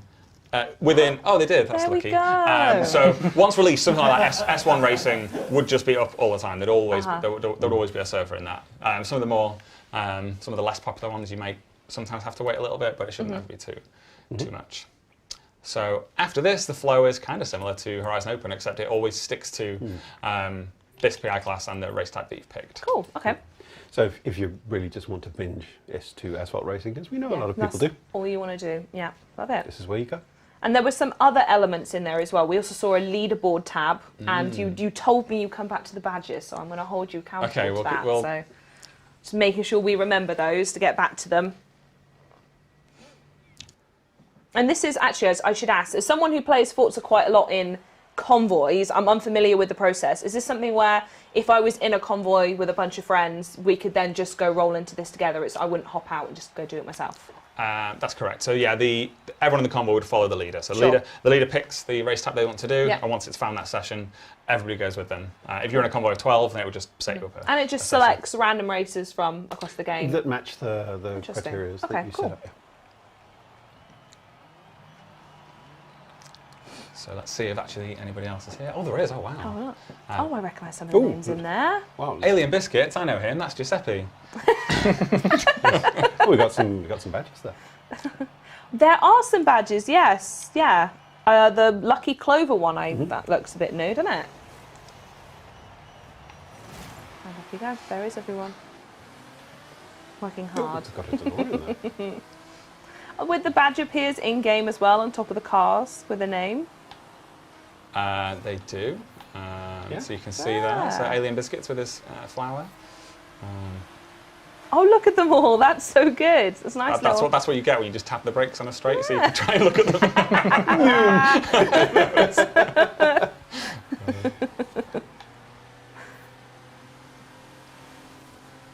B: that's
A: There we
B: lucky.
A: go.
B: So once released, something like that, S1 Racing would just be up all the time. There would always be a server in that. Some of the less popular ones you might sometimes have to wait a little bit, but it shouldn't have to be too much. So after this, the flow is kind of similar to Horizon Open, except it always sticks to this PI class and the race type that you've picked.
A: Cool, okay.
C: So if you really just want to binge S2 asphalt racing, as we know a lot of people do,
A: all you want to do. Yeah, love it.
C: this is where you go.
A: And there were some other elements in there as well. We also saw a leaderboard tab, and you told me you come back to the badges, so I'm going to hold you accountable to that. So just making sure we remember those to get back to them. And this is actually, as I should ask, as someone who plays Forza quite a lot in convoys, I'm unfamiliar with the process. Is this something where if I was in a convoy with a bunch of friends, we could then just go roll into this together? I wouldn't hop out and just go do it myself.
B: That's correct. So yeah, everyone in the convoy would follow the leader. So
A: Sure.
B: the leader picks the race type they want to do, and once it's found that session, everybody goes with them. If you're in a convoy of 12, then it would just set you up.
A: And it just selects random races from across the game.
C: That match the criteria that you set up.
B: So let's see if actually anybody else is here. Oh, there is. Oh, wow.
A: I recognise some of the names in there.
C: Wow.
B: Alien Biscuits, I know him. That's Giuseppe.
C: We got some badges there.
A: There are some badges, yes. Yeah. The Lucky Clover one, that looks a bit new, doesn't it? Oh, off you go. There is everyone. Working hard.
C: It's got a DeLorean there.
A: With the badge appears in-game as well on top of the cars with a name.
B: They do. So you can see there. So Alien Biscuits with his flower.
A: Oh, look at them all. That's so good. It's nice.
B: That's what you get when you just tap the brakes on a straight, so you can try and look at them.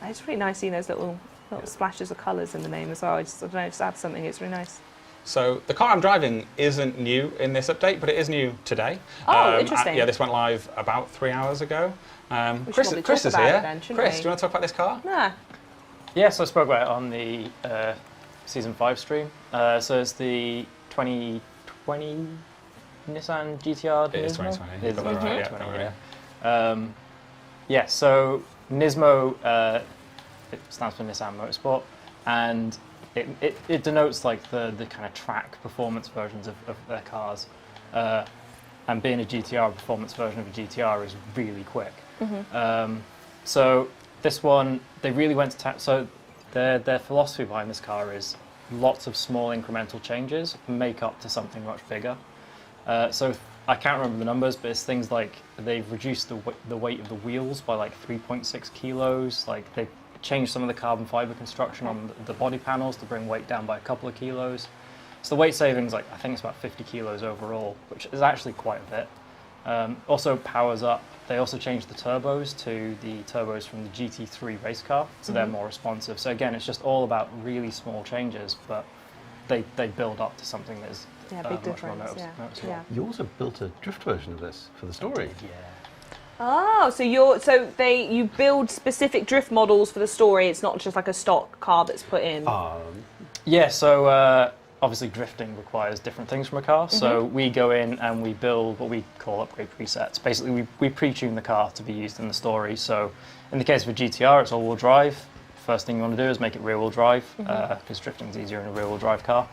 A: It's really nice seeing those little splashes of colours in the name as well. I don't know, just add something. It's really nice.
B: So the car I'm driving isn't new in this update, but it is new today.
A: Oh, interesting.
B: Yeah, this went live about 3 hours ago. Chris is
A: about
B: here.
A: it then,
B: Chris,
A: we?
B: do you want to talk about this car?
A: Yeah.
F: Yes, I spoke about it on the Season 5 stream. So it's the 2020 Nissan GTR.
B: It is
F: Nismo?
B: 2020.
F: It is
B: Got that right,
F: 2020,
B: yeah.
F: Yeah, so Nismo, it stands for Nissan Motorsport, and it denotes like the kind of track performance versions of their cars. And being a GTR, performance version of a GTR is really quick. So this one, they really went to so their philosophy behind this car is lots of small incremental changes make up to something much bigger. So I can't remember the numbers, but it's things like they've reduced the weight of the wheels by like 3.6 kilos. Like they've changed some of the carbon fiber construction on the body panels to bring weight down by a couple of kilos. So the weight savings, like I think it's about 50 kilos overall, which is actually quite a bit. Also powers up. They also changed the turbos to the turbos from the GT3 race car, so they're more responsive. So again, it's just all about really small changes, but they build up to something that is
A: big
F: much more
A: difference.
F: noticeable.
A: Yeah.
C: You also built a drift version of this for the story.
A: Oh, so you build specific drift models for the story. It's not just like a stock car that's put in.
F: Yeah. So obviously drifting requires different things from a car. So we go in and we build what we call upgrade presets. Basically, we pre-tune the car to be used in the story. So in the case of a GTR, it's all-wheel drive. First thing you want to do is make it rear-wheel drive, because drifting is easier in a rear-wheel drive car.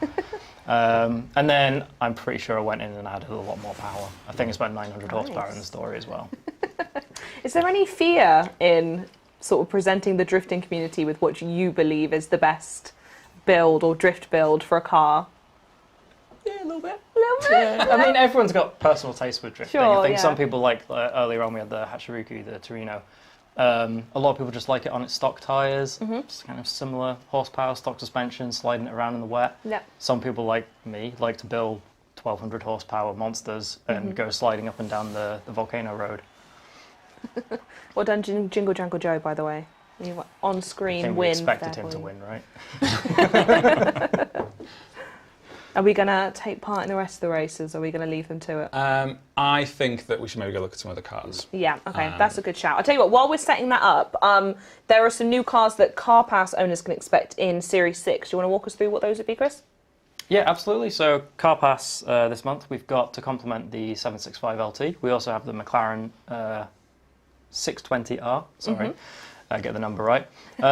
F: And then I'm pretty sure I went in and added a lot more power. I think it's about 900 horsepower in the story as well.
A: Is there any fear in sort of presenting the drifting community with what you believe is the best build or drift build for a car?
F: Yeah, a little bit. I mean, everyone's got personal taste with drifting.
A: Sure,
F: I think some people like, earlier on we had the Hachiruku, the Torino. A lot of people just like it on its stock tyres, just kind of similar horsepower, stock suspension, sliding it around in the wet.
A: Yep.
F: Some people like me like to build 1200 horsepower monsters and go sliding up and down the volcano road.
A: Well done, Jingle Jangle Joe, by the way. You on-screen
F: I think
A: win.
F: we expected him to win, right?
A: Are we going to take part in the rest of the races, or are we going to leave them to it?
B: I think that we should maybe go look at some other cars.
A: Yeah, okay, that's a good shout. I'll tell you what, while we're setting that up, there are some new cars that Car Pass owners can expect in Series 6. Do you want to walk us through what those would be, Chris?
F: Yeah, absolutely. So Car Pass this month, we've got to complement the 765 LT. We also have the Mclaren 620R, sorry, get the number right,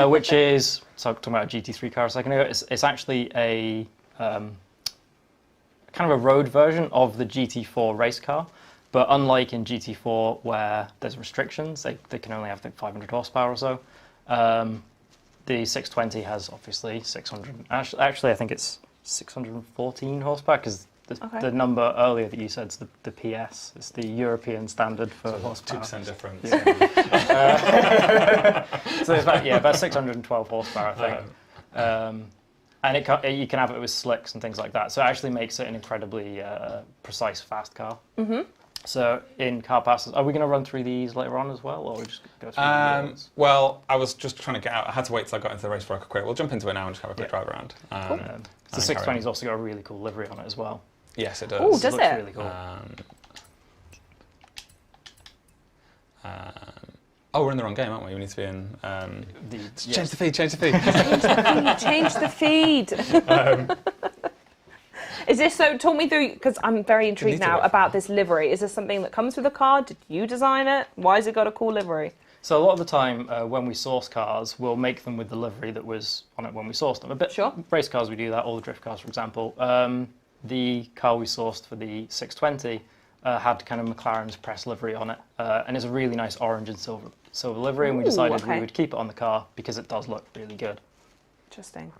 F: which is, so I was talking about a GT3 car a second ago, it's actually a kind of a road version of the GT4 race car, but unlike in GT4 where there's restrictions, they can only have 500 horsepower or so, the 620 has obviously 600, actually I think it's 614 horsepower, because the number earlier that you said is the PS. It's the European standard for horsepower.
B: 2% difference.
F: Yeah. So it's about 612 horsepower, I think. And you can have it with slicks and things like that. So it actually makes it an incredibly precise, fast car. So in Car Passes, are we going to run through these later on as well, or we just go through the
B: well, I was just trying to get out. I had to wait till I got into the race before I could quit. We'll jump into it now and just have a quick drive around.
F: The 620's also got a really cool livery on it as well.
B: Yes, it does.
A: Oh, does
F: looks
A: it?
F: Really cool.
B: We're in the wrong game, aren't we? We need to be in... Change the feed.
A: Change the feed. Is this so? Talk me through, because I'm very intrigued now about this livery. Is this something that comes with the car? Did you design it? Why has it got a cool livery?
F: So a lot of the time, when we source cars, we'll make them with the livery that was on it when we sourced them. Race cars, we do that. All the drift cars, for example. The car we sourced for the 620 had kind of McLaren's press livery on it, and it's a really nice orange and silver livery. And we decided we would keep it on the car because it does look really good.
A: Interesting.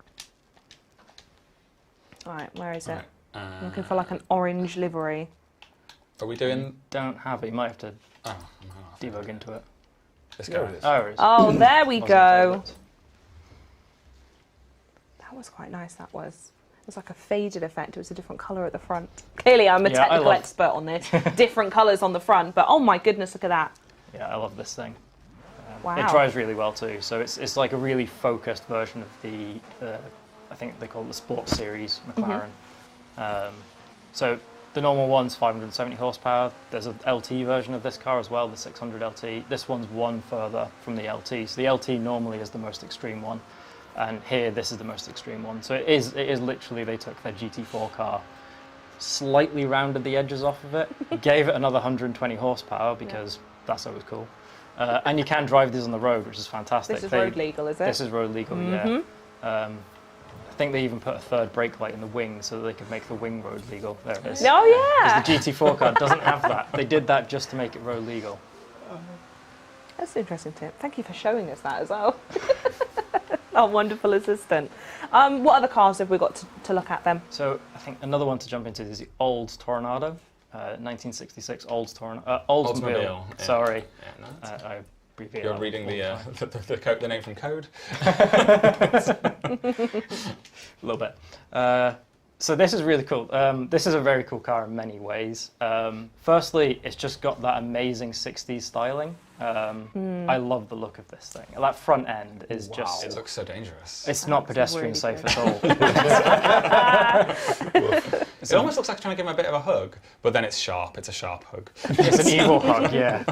A: All right, where is it? I'm looking for like an orange livery.
B: Are we doing...
F: Don't have it. You might have to debug into it.
B: Let's go.
F: Oh,
A: there we go. That was quite nice, that was. It was like a faded effect. It was a different colour at the front. Clearly, I'm a technical expert on this. Different colours on the front, but oh my goodness, look at that.
F: Yeah, I love this thing.
A: Wow.
F: It drives really well too. So it's like a really focused version of the, I think they call it the Sports Series McLaren. So the normal one's 570 horsepower. There's an LT version of this car as well, the 600 LT. This one's one further from the LT. So the LT normally is the most extreme one. And here, this is the most extreme one. So it is literally, they took their GT4 car, slightly rounded the edges off of it, gave it another 120 horsepower because that's always cool. And you can drive these on the road, which is fantastic.
A: This is road legal, is it?
F: This is road legal, yeah. I think they even put a third brake light in the wing so that they could make the wing road legal. There it is.
A: Oh, yeah.
F: Because the GT4 car doesn't have that. They did that just to make it road legal.
A: That's an interesting tip. Thank you for showing us that as well. Our wonderful assistant. What other cars have we got to look at then?
F: So I think another one to jump into is the Olds Tornado, 1966 Olds Tornado. Oldsmobile.
B: Yeah.
F: Sorry,
B: Yeah, no,
F: I abbreviated.
B: you're reading the name from code.
F: A little bit. So this is really cool. This is a very cool car in many ways. Firstly, it's just got that amazing 60s styling. I love the look of this thing. That front end is just...
B: It looks so dangerous.
F: It's not pedestrian
A: really
F: safe
A: good.
F: at all.
B: It almost looks like trying to give him a bit of a hug, but then it's sharp. It's a sharp hug.
F: It's an evil hug, yeah.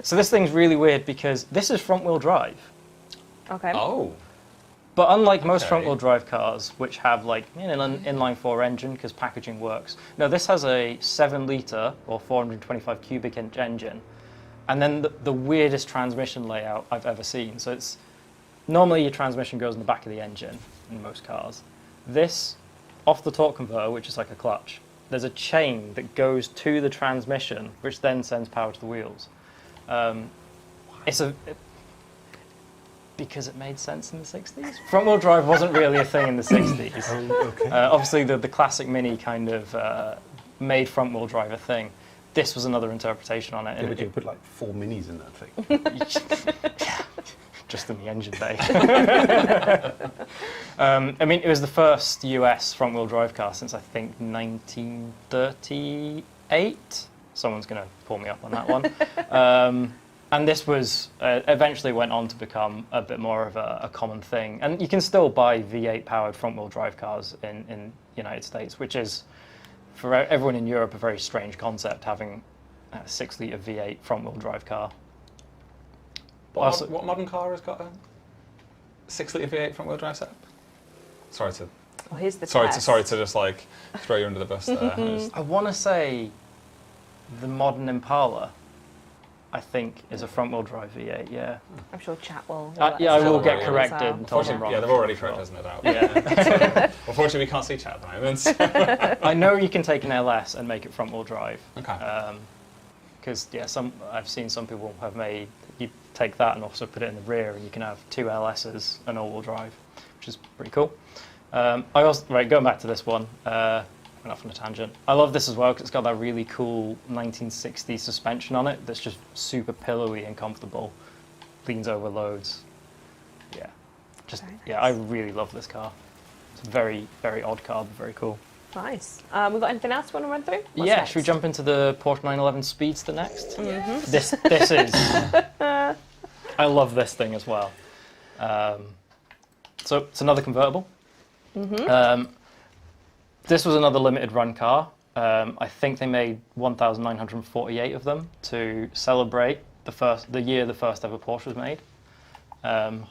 F: So this thing's really weird because this is front-wheel drive.
A: Okay.
B: Oh.
F: But unlike most
B: Okay.
F: front-wheel drive cars, which have like an inline-4 engine because packaging works, no, this has a 7-litre or 425 cubic inch engine, and then the weirdest transmission layout I've ever seen. So it's normally your transmission goes in the back of the engine in most cars. This, off the torque converter, which is like a clutch, there's a chain that goes to the transmission, which then sends power to the wheels. Because it made sense in the 60s. Front-wheel drive wasn't really a thing in the 60s.
C: Okay.
F: Obviously, the classic Mini kind of made front-wheel drive a thing. This was another interpretation on it.
C: Yeah, but you put like 4 minis in that thing.
F: Just in the engine bay. I mean, it was the first US front-wheel drive car since I think 1938. Someone's going to pull me up on that one. And this was eventually went on to become a bit more of a common thing. And you can still buy V8 powered front-wheel drive cars in the United States, which is, for everyone in Europe, a very strange concept, having a 6-litre V8 front-wheel drive car.
B: What modern car has got a 6-litre V8 front-wheel drive setup? Sorry to
A: Here's the
B: sorry
A: test.
B: to just like throw you under the bus there.
F: I want to say the modern Impala, I think, is a front-wheel drive V8, yeah.
A: I'm sure chat will.
F: Yeah, I will get
B: Yeah.
F: corrected and told I'm wrong.
B: Yeah, they've already corrected us, no doubt.
F: Yeah.
B: Unfortunately, we can't see chat at the moment.
F: I know you can take an LS and make it front-wheel drive.
B: Okay.
F: Because I've seen some people have made, you take that and also put it in the rear and you can have 2 LSs and all-wheel drive, which is pretty cool. Going back to this one, went off on a tangent. I love this as well because it's got that really cool 1960s suspension on it that's just super pillowy and comfortable, leans over loads. Yeah, I really love this car. It's a very, very odd car, but very cool.
A: Nice. We got anything else you want to run through? What's
F: Yeah,
A: next?
F: should we jump into the Porsche 911 Speedster next?
A: Mm-hmm.
F: This is... I love this thing as well. So it's another convertible.
A: Mm-hmm.
F: This was another limited run car. I think they made 1,948 of them to celebrate the year the first ever Porsche was made. And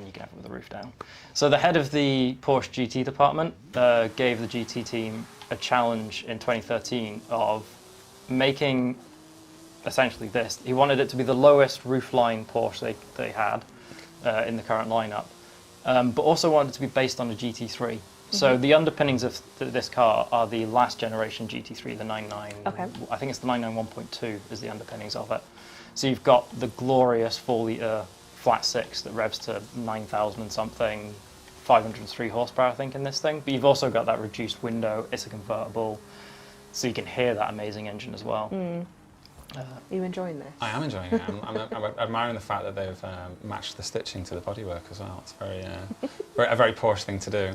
F: you can have it with the roof down. So the head of the Porsche GT department gave the GT team a challenge in 2013 of making essentially this. He wanted it to be the lowest roofline Porsche they had in the current lineup, but also wanted it to be based on a GT3. So the underpinnings of this car are the last generation GT3, the 99.
A: Okay.
F: I think it's the 99 1.2 is the underpinnings of it. So you've got the glorious 4-litre flat 6 that revs to 9,000 and something, 503 horsepower, I think, in this thing. But you've also got that reduced window. It's a convertible, so you can hear that amazing engine as well.
A: Are you enjoying this?
B: I am enjoying it. I'm admiring the fact that they've matched the stitching to the bodywork as well. It's a very Porsche thing to do.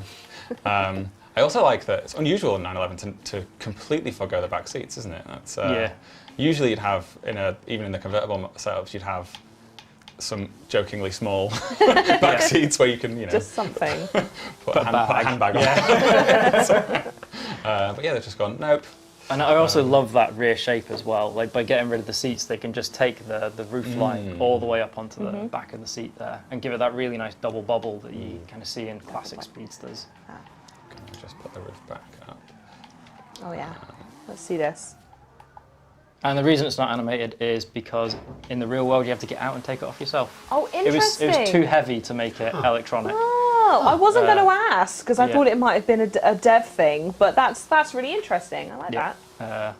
B: I also like that it's unusual in 911 to completely forgo the back seats, isn't it? That's, usually you'd have, even in the convertible setups, you'd have some jokingly small back seats where you can,
A: just something.
B: put a handbag on. But yeah, they've just gone, nope.
F: And I also love that rear shape as well. Like by getting rid of the seats, they can just take the roof line all the way up onto the back of the seat there and give it that really nice double bubble that you kind of see in classic speedsters.
B: Can I just put the roof back up?
A: Oh yeah, let's see this.
F: And the reason it's not animated is because in the real world you have to get out and take it off yourself.
A: Oh, interesting.
F: It was too heavy to make it electronic.
A: Oh, I wasn't going to ask because I thought it might have been a dev thing, but that's really interesting. I like that.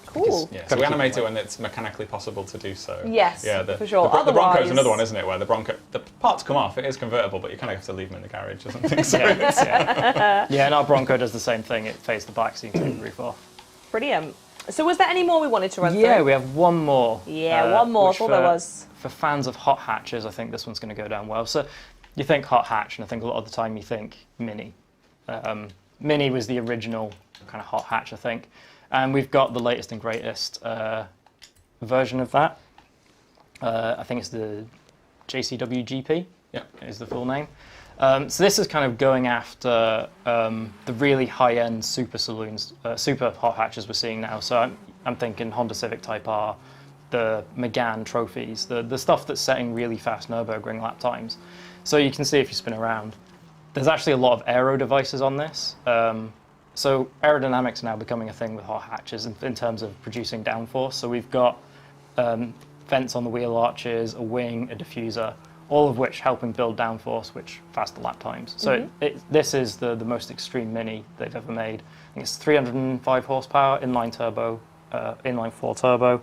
A: Cool.
B: So we animate it when it's mechanically possible to do so.
A: Yes, for sure.
B: The Bronco is another one, isn't it? Where the parts come off. It is convertible, but you kind of have to leave them in the garage or something. So
F: and our Bronco does the same thing. It fades the back seat and takes the roof off.
A: Brilliant. So was there any more we wanted to run through?
F: Yeah, we have one more.
A: Yeah, one more. I thought there was.
F: For fans of hot hatches, I think this one's going to go down well. So you think hot hatch, and I think a lot of the time you think Mini. Mini was the original kind of hot hatch, I think. And we've got the latest and greatest version of that. I think it's the JCW GP.
B: Yeah,
F: is the full name. So this is kind of going after the really high-end super saloons, super hot hatches we're seeing now. So I'm thinking Honda Civic Type R, the Megane trophies, the stuff that's setting really fast Nürburgring lap times. So you can see if you spin around, there's actually a lot of aero devices on this. So aerodynamics are now becoming a thing with hot hatches in terms of producing downforce. So we've got vents on the wheel arches, a wing, a diffuser, all of which helping build downforce, which faster lap times. So this is the most extreme Mini they've ever made. I think it's 305 horsepower, inline turbo, inline 4 turbo.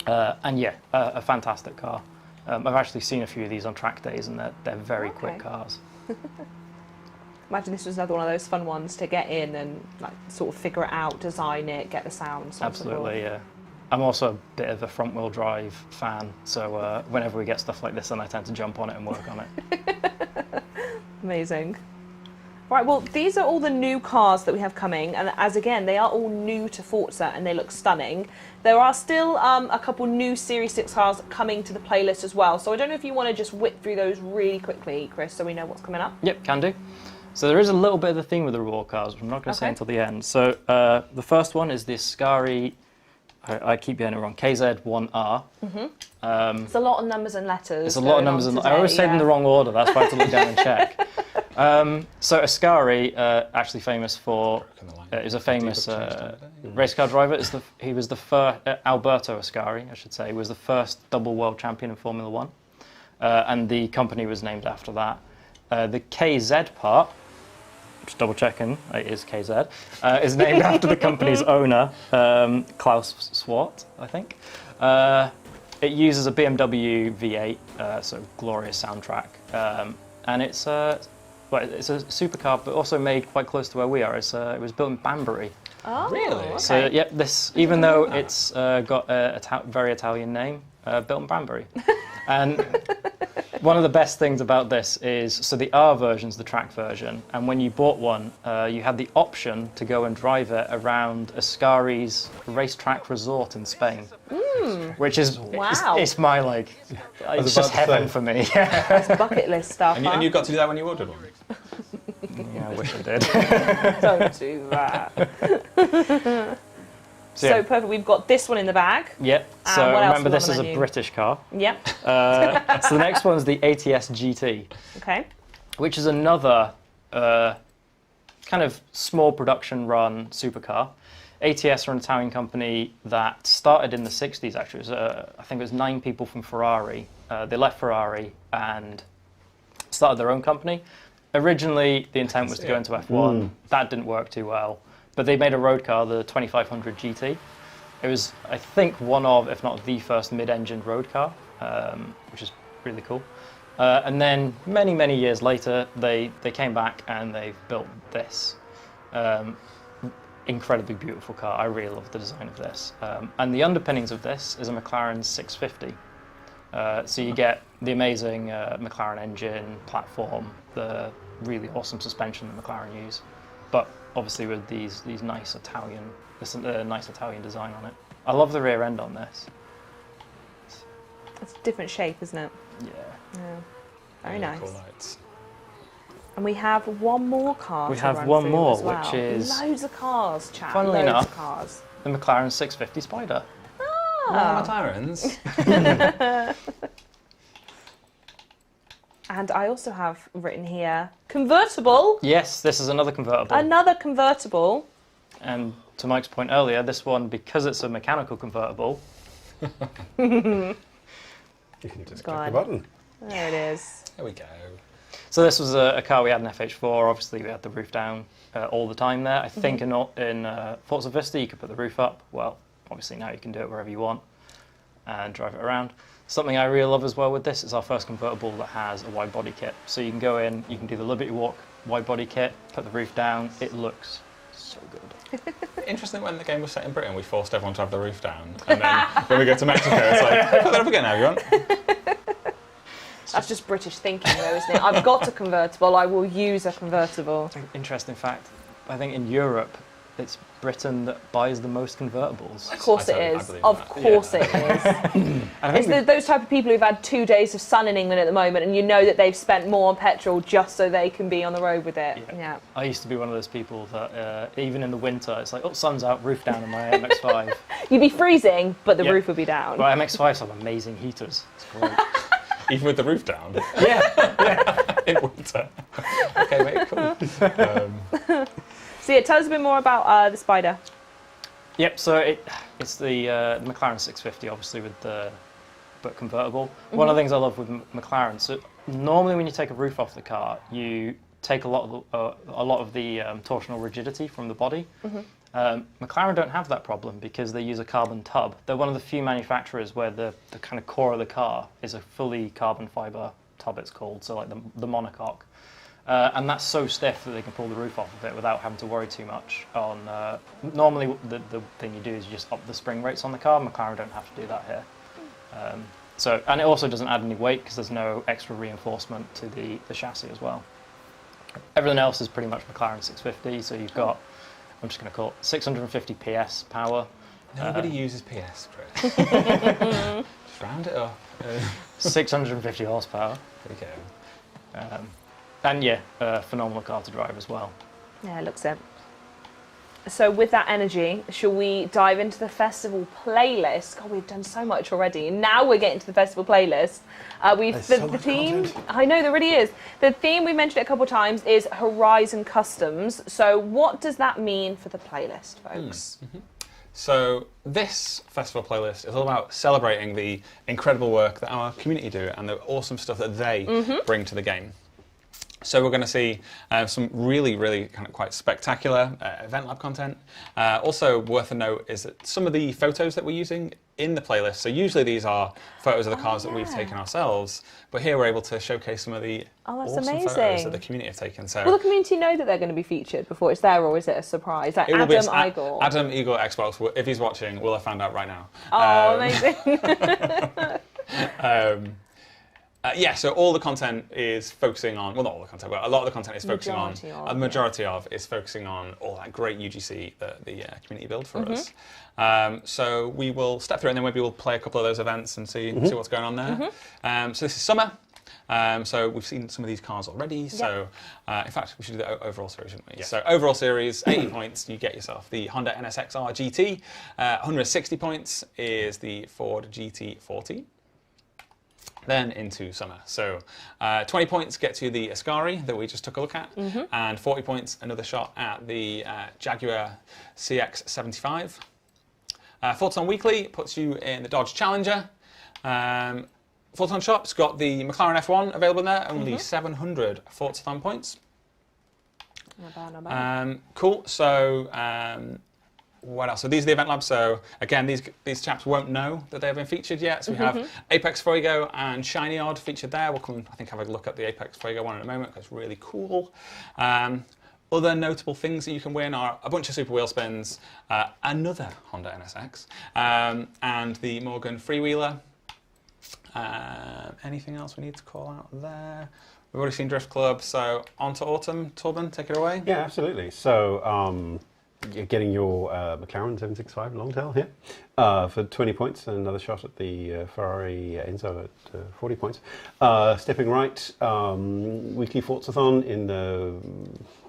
F: And a fantastic car. I've actually seen a few of these on track days, and they're very quick cars.
A: Imagine this was another one of those fun ones to get in and like sort of figure it out, design it, get the sound.
F: Absolutely, yeah. I'm also a bit of a front-wheel drive fan, so whenever we get stuff like this, then I tend to jump on it and work on it.
A: Amazing. Right, well, these are all the new cars that we have coming, and as again, they are all new to Forza and they look stunning. There are still a couple new Series 6 cars coming to the playlist as well, so I don't know if you want to just whip through those really quickly, Chris, so we know what's coming up.
F: Yep, can do. So there is a little bit of the theme with the reward cars, which I'm not going to say until the end. So the first one is the Ascari, I keep getting it wrong, KZ1R.
A: It's a lot of numbers and letters.
F: It's a lot of numbers and letters. I always say them in the wrong order, that's why I have to look down and check. So Ascari, actually famous for, is a famous race car driver. He was the first, Alberto Ascari, I should say, was the first double world champion in Formula One. And the company was named after that. The KZ part, just double checking, it is KZ, is named after the company's owner, Klaus Swart, I think. It uses a BMW V8, so glorious soundtrack, and it's a supercar, but also made quite close to where we are. It was built in Banbury.
A: Oh,
B: really?
A: Okay.
F: So yeah, even though it's got a very Italian name, built in Banbury, and. One of the best things about this is, so the R version is the track version, and when you bought one, you had the option to go and drive it around Ascari's racetrack resort in Spain, which is, it's my, like, it's just heaven for me.
A: That's bucket list stuff.
B: And you got to do that when you ordered one?
F: Yeah, I wish I did.
A: Don't do that. So perfect, we've got this one in the bag.
F: Yep, so remember this is a British car.
A: Yep.
F: So the next one is the Ats Gt.
A: Okay.
F: Which is another kind of small production run supercar. Ats are an Italian company that started in the 60s actually. It was, I think it was 9 people from Ferrari. They left Ferrari and started their own company. Originally the intent was to go into F1. That didn't work too well. But they made a road car, the 2500 GT. It was, I think, one of, if not the first mid-engined road car, which is really cool. And then many, many years later, they came back and they've built this. incredibly beautiful car. I really love the design of this. And the underpinnings of this is a McLaren 650. So you get the amazing McLaren engine, platform, the really awesome suspension that McLaren use, but obviously with these nice Italian, nice Italian design on it. I love the rear end on this.
A: It's a different shape, isn't it?
F: Yeah.
A: Yeah. Very
B: Really
A: nice.
B: Cool lights.
A: And we have one more car.
F: We
A: to
F: have
A: run
F: one
A: through
F: more,
A: as well.
F: which is-
A: loads of cars, chap.
F: Funnily
A: Loads
F: enough-
A: of cars.
F: The McLaren 650 Spyder.
B: More McLarens.
A: And I also have written here convertible.
F: Yes, this is another convertible.
A: Another convertible.
F: And to Mike's point earlier, this one, because it's a mechanical convertible,
C: You can just
A: Go
C: click
A: on.
C: the button.
A: There it is.
B: There we go.
F: so this was a car we had in FH4. Obviously, we had the roof down all the time there. I think in Forza Vista, you could put the roof up. Well, obviously now you can do it wherever you want and drive it around. Something I really love as well with this is our first convertible that has a wide body kit. So you can go in, you can do the Liberty Walk wide body kit, put the roof down. It looks so good.
B: Interesting, when the game was set in Britain, we forced everyone to have the roof down. And then when we go to Mexico, it's like, put that up again now, everyone.
A: That's just British thinking, though, isn't it? I've got a convertible. I will use a convertible.
F: Interesting fact, I think in Europe, it's Britain that buys the most convertibles.
A: Of course
B: I
A: it
B: totally- I
A: is.
B: believe
A: Of
B: that.
A: course
B: Yeah.
A: it is.
F: And I
A: It's
F: think
A: those type of people who've had 2 days of sun in England at the moment, and you know that they've spent more on petrol just so they can be on the road with it. Yeah.
F: I used to be one of those people that even in the winter, it's like, oh, sun's out, roof down on my MX-5.
A: You'd be freezing, but the
F: Yeah.
A: roof would be down.
F: But MX-5s have amazing heaters. It's great.
B: Even with the roof down.
F: Yeah.
B: In winter. Okay, mate, cool.
A: So yeah, tell us a bit more about the Spyder.
F: Yep, so it's the McLaren 650, obviously, with the but convertible. One of the things I love with McLaren, so normally when you take a roof off the car, you take a lot of the torsional rigidity from the body. McLaren don't have that problem because they use a carbon tub. They're one of the few manufacturers where the kind of core of the car is a fully carbon fibre tub, it's called, so like the monocoque. And that's so stiff that they can pull the roof off of it without having to worry too much on... normally the thing you do is you just up the spring rates on the car. McLaren don't have to do that here. And it also doesn't add any weight because there's no extra reinforcement to the chassis as well. Everything else is pretty much McLaren 650, so you've got, I'm just going to call it 650 PS power.
B: Nobody uses PS, Chris. Just round it up.
F: 650 horsepower.
B: There we go.
F: And yeah, a phenomenal car to drive as well.
A: Yeah, it looks it. So with that energy, shall we dive into the festival playlist? God, we've done so much already. Now we're getting to the festival playlist. The theme, I know there really is. The theme, we mentioned it a couple of times, is Horizon Customs. So what does that mean for the playlist, folks?
B: So this festival playlist is all about celebrating the incredible work that our community do and the awesome stuff that they bring to the game. So we're going to see some really, really kind of quite spectacular event lab content. Also worth a note is that some of the photos that we're using in the playlist, so usually these are photos of the cars that we've taken ourselves, but here we're able to showcase some of the awesome photos that the community have taken. So
A: Will the community know that they're going to be featured before it's there, or is it a surprise? Like Adam Igor.
B: Adam Igor Xbox, if he's watching, will have found out right now.
A: Oh, amazing.
B: Yeah, so all the content is focusing on, well, not all the content, but a lot of the content is focusing
A: Majority
B: is focusing on all that great UGC that the community build for us. So we will step through and then maybe we'll play a couple of those events and see what's going on there. So this is summer. So we've seen some of these cars already. So in fact, we should do the overall series, shouldn't we? Yeah. So overall series, 80 points, you get yourself the Honda NSX-R GT. 160 points is the Ford GT40. Then into summer. So 20 points get you the Ascari that we just took a look at, and 40 points another shot at the Jaguar CX-75. Forton Weekly puts you in the Dodge Challenger. Forton Shop's got the McLaren F1 available in there, only 700 Forton points.
A: Not bad, not bad.
B: Cool, so what else? So these are the event labs. So again, these chaps won't know that they have been featured yet. So we have Apex Fuego and Shiny Odd featured there. We'll come and I think have a look at the Apex Fuego one in a moment because it's really cool. Other notable things that you can win are a bunch of super wheel spins, another Honda NSX, and the Morgan freewheeler. Anything else we need to call out there? We've already seen Drift Club, so on to autumn. Torben, take it away.
C: Yeah, absolutely. So you're getting your McLaren 765 Longtail here for 20 points, and another shot at the Ferrari Enzo at 40 points. Stepping right, weekly Forzathon in the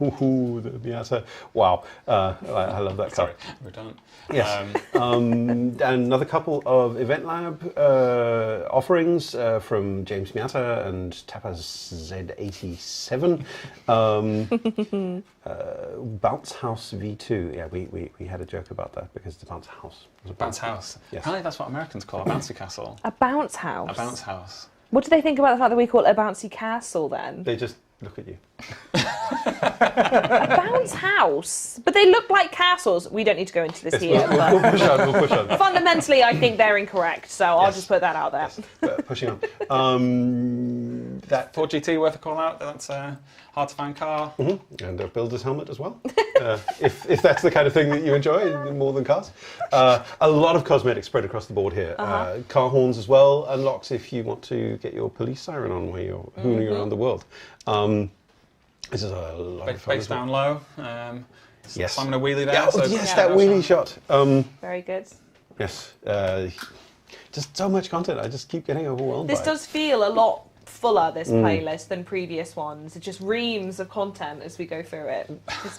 C: Miata. Wow, I love that car.
B: Sorry, we're done.
C: Yes. And another couple of Event Lab offerings from James Miata and Tapaz Z87. Bounce House V2. Yeah, we had a joke about that because it's a bounce house. It was a
B: Bounce house.
C: Yes.
B: Apparently that's what Americans call a bouncy castle.
A: A bounce house.
B: A bounce house.
A: What do they think about the fact that we call it a bouncy castle then?
C: They just look at you.
A: A bounce house? But they look like castles. We don't need to go into this here.
C: We'll
A: But
C: push on. We'll push on.
A: fundamentally, I think they're incorrect. So I'll
C: Yes.
A: just put that out there.
C: Yes, pushing on. That
B: Ford GT worth a call out. That's a hard to find car.
C: and a builder's helmet as well, if that's the kind of thing that you enjoy more than cars. A lot of cosmetics spread across the board here. Car horns as well, unlocks if you want to get your police siren on while you're hooning around the world. This is a lot of fun.
B: Base down low.
C: Yes.
B: Slamming a wheelie there.
C: Yeah,
B: so
C: yes,
A: Yeah.
C: that wheelie shot.
A: Very good.
C: Yes, just so much content. I just keep getting overwhelmed
A: This
C: by
A: does feel a lot fuller, this playlist, than previous ones. It just reams of content as we go through it.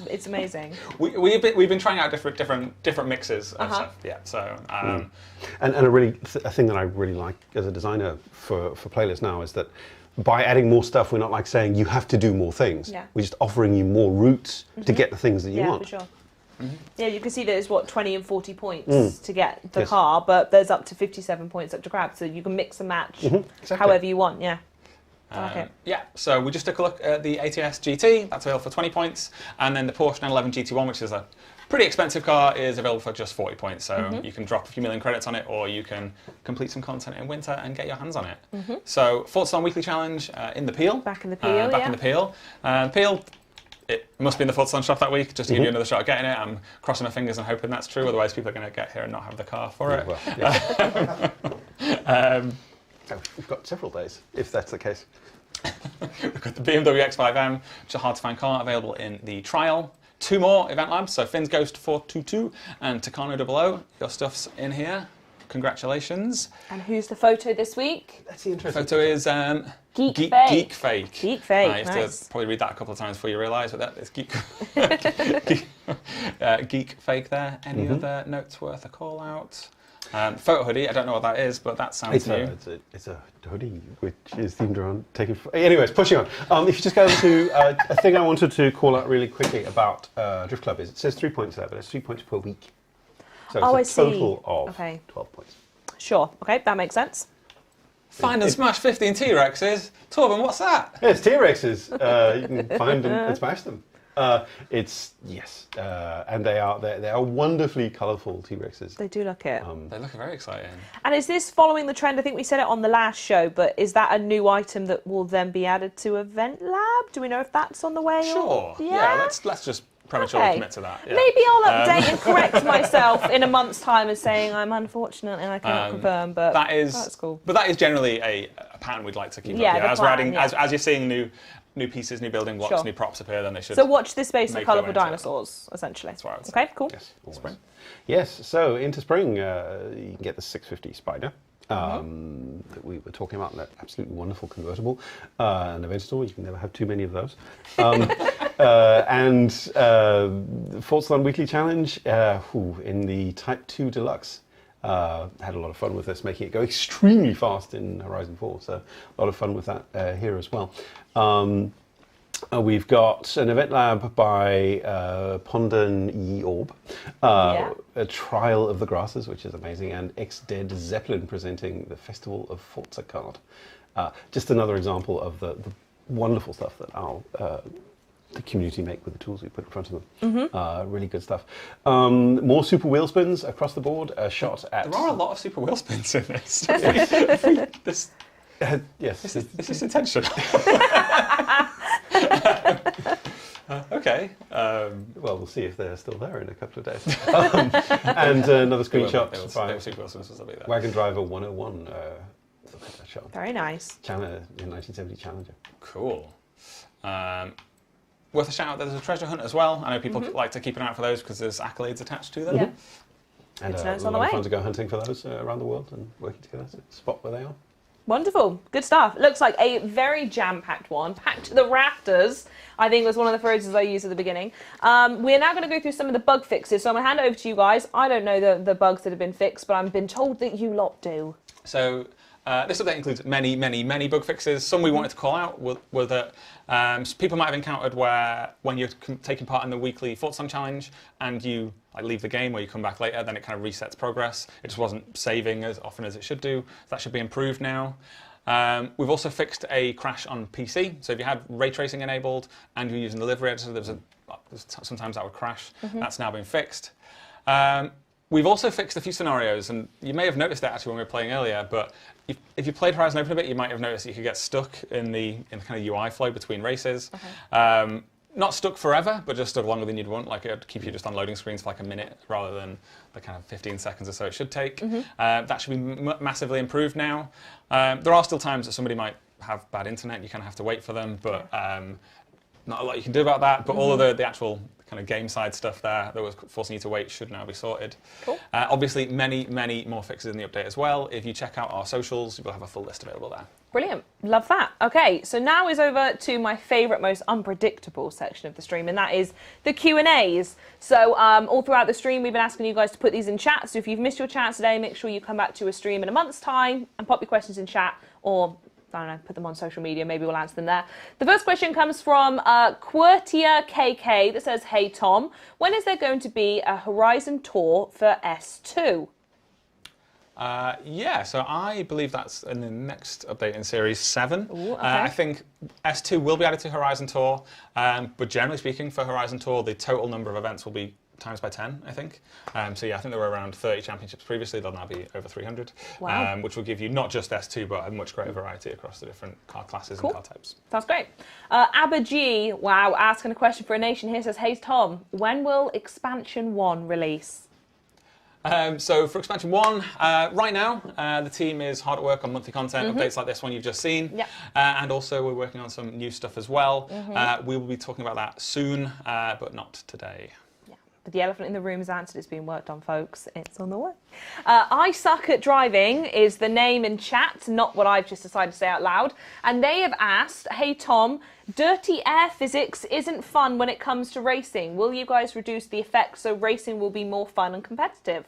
A: It's amazing.
B: we've been trying out different mixes of stuff. Yeah. So.
C: And a thing that I really like as a designer for playlists now is that by adding more stuff, we're not like saying you have to do more things.
A: Yeah.
C: We're just offering you more routes to get the things that you
A: Yeah,
C: want.
A: for sure. Yeah, you can see that it's 20 and 40 points to get the
C: Yes.
A: car, but there's up to 57 points up to grab, so you can mix and match
C: Exactly.
A: however you want. Yeah. I like it.
B: Yeah, so we just took a look at the Ats GT, that's available for 20 points, and then the Porsche 911 GT1, which is a pretty expensive car, is available for just 40 points. So you can drop a few million credits on it, or you can complete some content in winter and get your hands on it. So Forza Weekly Challenge in the Peel.
A: Back in the Peel,
B: Back in the Peel. Peel, it must be in the Forza shop that week, just to give you another shot at getting it. I'm crossing my fingers and hoping that's true, otherwise people are going to get here and not have the car for it.
C: Well, yeah. So we've got several days, if that's the case.
B: We've got the BMW X5M, which is a hard-to-find car, available in the trial. 2 more event labs, so Finn's Ghost 422 and Takano 00. Your stuff's in here. Congratulations.
A: And who's the photo this week?
C: That's the interesting.
B: Photo is
A: Geek
B: Geek
A: Fake.
B: Fake.
A: Geek Fake,
B: I have
A: nice.
B: to probably read that a couple of times before you realise what that is. Geek, Geek Fake there. Any other notes worth a call out? Photo hoodie, I don't know what that is, but that sounds new.
C: It's a hoodie which is themed around taking. Anyways, pushing on. If you just go to a thing I wanted to call out really quickly about Drift Club is it says 3 points there, but it's 3 points per week. So
A: Oh, I
C: it's a
A: see.
C: total of
A: Okay.
C: 12 points.
A: Sure. Okay, that makes sense.
B: Find and smash 15 T-Rexes. Torben, what's that?
C: Yeah, it's T-Rexes. You can find and smash them. And they are wonderfully colourful T-Rexes.
A: They do look it.
B: They look very exciting.
A: And is this following the trend? I think we said it on the last show, but is that a new item that will then be added to Event Lab? Do we know if that's on the way?
B: Sure.
A: Or...
B: Yeah, let's just prematurely
A: Okay.
B: commit to that. Yeah.
A: Maybe I'll update and correct myself in a month's time as saying I'm unfortunate and I cannot confirm, but that's cool.
B: But that is generally a pattern we'd like to keep
A: Yeah,
B: up.
A: the
B: As
A: plan,
B: we're adding,
A: yeah.
B: as you're seeing new pieces, new building blocks,
A: Sure.
B: new props appear, then they should.
A: So watch this space for
B: make their
A: colourful
B: way into it.
A: dinosaurs, essentially.
B: That's what I would say.
A: Okay, cool.
C: Yes, always.
B: Spring.
C: Yes, so into spring, you can get the 650 Spyder that we were talking about, that absolutely wonderful convertible. An event store, you can never have too many of those. And Forza Weekly Challenge in the Type 2 Deluxe. Had a lot of fun with this, making it go extremely fast in Horizon 4, so a lot of fun with that here as well. We've got an event lab by Pondon Ye Orb, a trial of the grasses, which is amazing, and X-Dead Zeppelin presenting the Festival of Forza card. Just another example of the wonderful stuff that our the community make with the tools we put in front of them. Really good stuff. More super wheel spins across the board. A shot at.
B: There are a lot of super wheel spins in this.
C: Yes.
B: This is intentional. Okay.
C: Well, we'll see if they're still there in a couple of days. And another screenshot by Wagon Driver 101.
A: Very nice.
C: Challenger, 1970 Challenger.
B: Cool. Worth a shout out that there's a treasure hunt as well. I know people like to keep an eye out for those because there's accolades attached to them.
A: Yeah.
C: And a lot of fun to go hunting for those around the world and working together to spot where they are.
A: Wonderful. Good stuff. Looks like a very jam-packed one. Packed to the rafters, I think was one of the phrases I used at the beginning. We're now going to go through some of the bug fixes. So I'm going to hand it over to you guys. I don't know the bugs that have been fixed, but I've been told that you lot do.
B: So this update includes many bug fixes. Some we wanted to call out were that people might have encountered where when you're taking part in the weekly Forza challenge and you leave the game or you come back later, then it kind of resets progress. It just wasn't saving as often as it should do. So that should be improved now. We've also fixed a crash on PC. So if you had ray tracing enabled and you're using the livery editor, sometimes that would crash. That's now been fixed. We've also fixed a few scenarios, and you may have noticed that actually when we were playing earlier, but if you played Horizon Open a bit, you might have noticed that you could get stuck in the kind of UI flow between races. Not stuck forever, but just stuck longer than you'd want. Like it would keep you just on loading screens for like a minute rather than the kind of 15 seconds or so it should take. That should be massively improved now. There are still times that somebody might have bad internet. You kind of have to wait for them, but not a lot you can do about that. But all of the actual kind of game side stuff there that was forcing you to wait should now be sorted.
A: Cool.
B: Obviously, many more fixes in the update as well. If you check out our socials, we'll have a full list available there.
A: Brilliant. Love that. Okay, so now is over to my favourite, most unpredictable section of the stream, and that is the Q&As. So all throughout the stream, we've been asking you guys to put these in chat. So if you've missed your chat today, make sure you come back to a stream in a month's time and pop your questions in chat, or I don't know, put them on social media, maybe we'll answer them there. The first question comes from Quertia KK that says, hey Tom, when is there going to be a Horizon Tour for S2?
B: Yeah, so I believe that's in the next update in Series 7.
A: Ooh, okay.
B: I think S2 will be added to Horizon Tour, but generally speaking for Horizon Tour, the total number of events will be times by 10, I think. So yeah, I think there were around 30 championships previously. There'll now be over 300,
A: wow.
B: Which will give you not just S2, but a much greater variety across the different car classes and car types.
A: Sounds great. Abba G, wow, asking a question for a nation here, says, hey Tom, when will Expansion 1 release?
B: So for Expansion 1, right now, the team is hard at work on monthly content, updates like this one you've just seen.
A: Yeah.
B: And also we're working on some new stuff as well. We will be talking about that soon, but not today.
A: But the elephant in the room is answered. It's being worked on, folks. It's on the way. I Suck at Driving is the name in chat, not what I've just decided to say out loud. And they have asked, hey Tom, dirty air physics isn't fun when it comes to racing. Will you guys reduce the effects so racing will be more fun and competitive?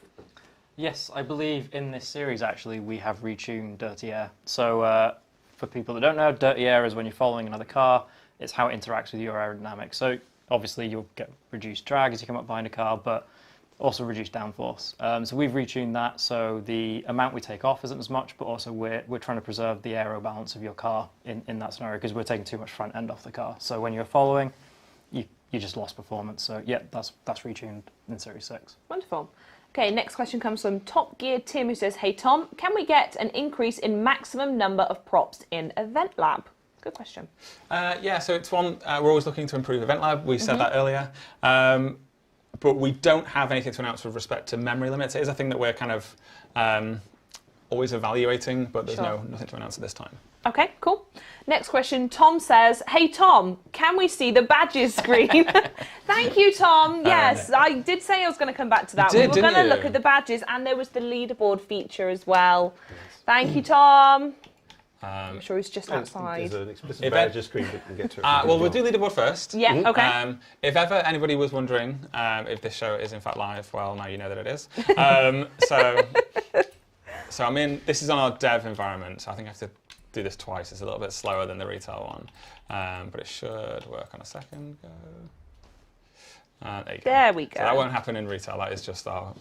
F: Yes, I believe in this series, actually, we have retuned dirty air. So for people that don't know, dirty air is when you're following another car. It's how it interacts with your aerodynamics. So obviously, you'll get reduced drag as you come up behind a car, but also reduced downforce. So we've retuned that, so the amount we take off isn't as much, but also we're trying to preserve the aero balance of your car in that scenario, because we're taking too much front end off the car. So when you're following, you just lost performance. So yeah, that's retuned in Series 6.
A: Wonderful. Okay, next question comes from Top Gear Tim, who says, hey Tom, can we get an increase in maximum number of props in Event Lab? Good question.
B: Yeah, so it's one, we're always looking to improve Event Lab. We said that earlier. But we don't have anything to announce with respect to memory limits. It is a thing that we're kind of always evaluating, but there's nothing to announce at this time.
A: Okay, cool. Next question, Tom says, hey Tom, can we see the badges screen? Thank you, Tom. Yes, I did say I was going to come back to that.
B: You did,
A: we were going to
B: didn't
A: look at the badges, and there was the leaderboard feature as well. Thank you, Tom. I'm sure he's just outside.
C: There's an explicit badge screen that can get to it.
B: Well, we'll do leaderboard first.
A: Yeah, okay.
B: If ever anybody was wondering if this show is in fact live, well, now you know that it is. So I'm in. This is on our dev environment, so I think I have to do this twice. It's a little bit slower than the retail one, but it should work on a second. There you go.
A: There we go.
B: So that won't happen in retail. That is just our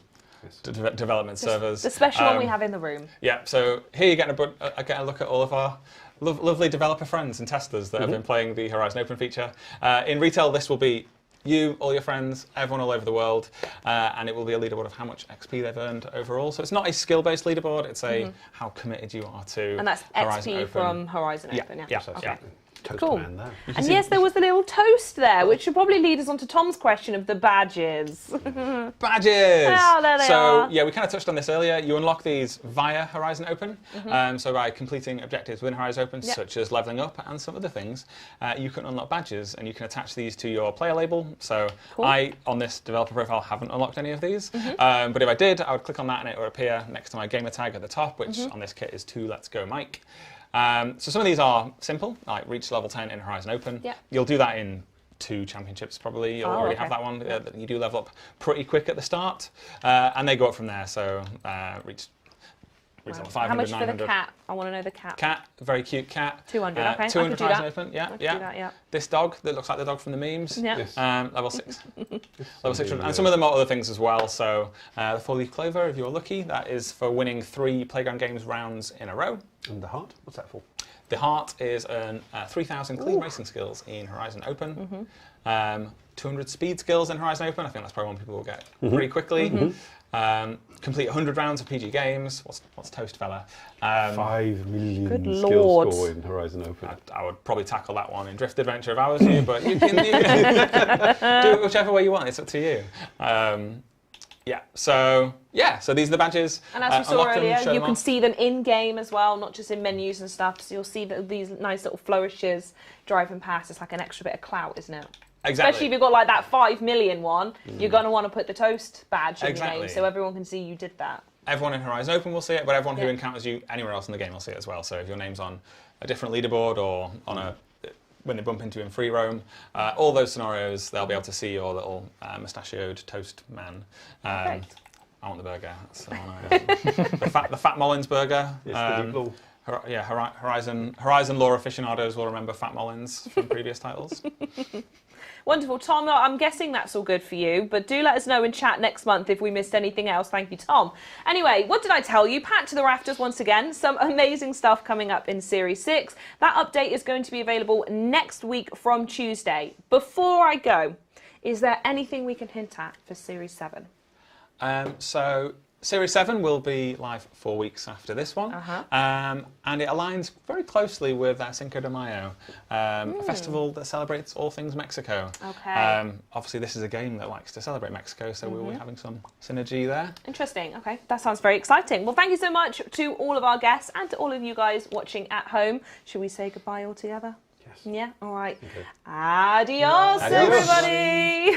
B: development servers.
A: The special one we have in the room.
B: Yeah, so here you're getting a look at all of our lovely developer friends and testers that have been playing the Horizon Open feature. In retail, this will be you, all your friends, everyone all over the world, and it will be a leaderboard of how much XP they've earned overall. So it's not a skill-based leaderboard, it's a how committed you are to
A: and that's
B: Horizon
A: XP
B: Open.
A: from Horizon Open, yeah?
B: Yeah.
A: Okay.
C: Toast
A: Cool.
C: man there.
A: And yes, there was the little toast there, which should probably lead us on to Tom's question of the badges.
B: Badges!
A: Oh, there they
B: so,
A: are.
B: yeah, we kind of touched on this earlier. You unlock these via Horizon Open. So by completing objectives within Horizon Open, such as leveling up and some other things, you can unlock badges and you can attach these to your player label. So I, on this developer profile, haven't unlocked any of these. But if I did, I would click on that and it would appear next to my gamer tag at the top, which on this kit is 2 Let's Go Mike. So some of these are simple, like reach level 10 in Horizon Open. You'll do that in 2 championships probably. You'll already have that one. You do level up pretty quick at the start, and they go up from there. So reach level 500,
A: How much
B: 900.
A: for the cat? I want to know the cat.
B: Cat, very cute cat.
A: 200, okay. I
B: 200
A: could do
B: Horizon
A: that.
B: Open,
A: I could do that, yeah.
B: This dog that looks like the dog from the memes.
A: Yeah.
B: Level 6. Level 600. And some of them are other things as well. So the 4-leaf clover, if you're lucky, that is for winning 3 Playground Games rounds in a row.
C: And the heart? What's that for?
B: The heart is 3,000 clean racing skills in Horizon Open. 200 speed skills in Horizon Open. I think that's probably one people will get pretty quickly. Complete 100 rounds of PG games. What's toast, fella?
C: 5 million
A: Good
C: skill
A: lord.
C: score in Horizon Open.
B: I would probably tackle that one in Drift Adventure if I was you, but you can do it whichever way you want. It's up to you. So these are the badges.
A: And as we saw
B: Unlock them,
A: earlier,
B: show
A: you
B: them
A: can
B: off.
A: see them in-game as well, not just in menus and stuff. So you'll see that these nice little flourishes driving past. It's like an extra bit of clout, isn't it?
B: Exactly.
A: Especially if you've got like that 5 million one, you're going to want to put the toast badge in your
B: Exactly.
A: name so everyone can see you did that.
B: Everyone in Horizon Open will see it, but everyone who encounters you anywhere else in the game will see it as well. So if your name's on a different leaderboard or on when they bump into you in free roam, all those scenarios, they'll be able to see your little mustachioed toast man. I want the burger. That's the one the Fat Mullins burger.
C: Yes, the deep blue.
B: Horizon lore aficionados will remember Fat Mullins from previous titles.
A: Wonderful. Tom, I'm guessing that's all good for you, but do let us know in chat next month if we missed anything else. Thank you, Tom. Anyway, what did I tell you? Packed to the rafters once again. Some amazing stuff coming up in Series 6. That update is going to be available next week from Tuesday. Before I go, is there anything we can hint at for Series 7?
B: So Series 7 will be live 4 weeks after this one, and it aligns very closely with Cinco de Mayo, a festival that celebrates all things Mexico.
A: Okay.
B: Obviously, this is a game that likes to celebrate Mexico, so we'll be having some synergy there.
A: Interesting. Okay, that sounds very exciting. Well, thank you so much to all of our guests and to all of you guys watching at home. Should we say goodbye all together? Yes. Yeah? All right. Okay. Adios,
C: Adios.
A: everybody.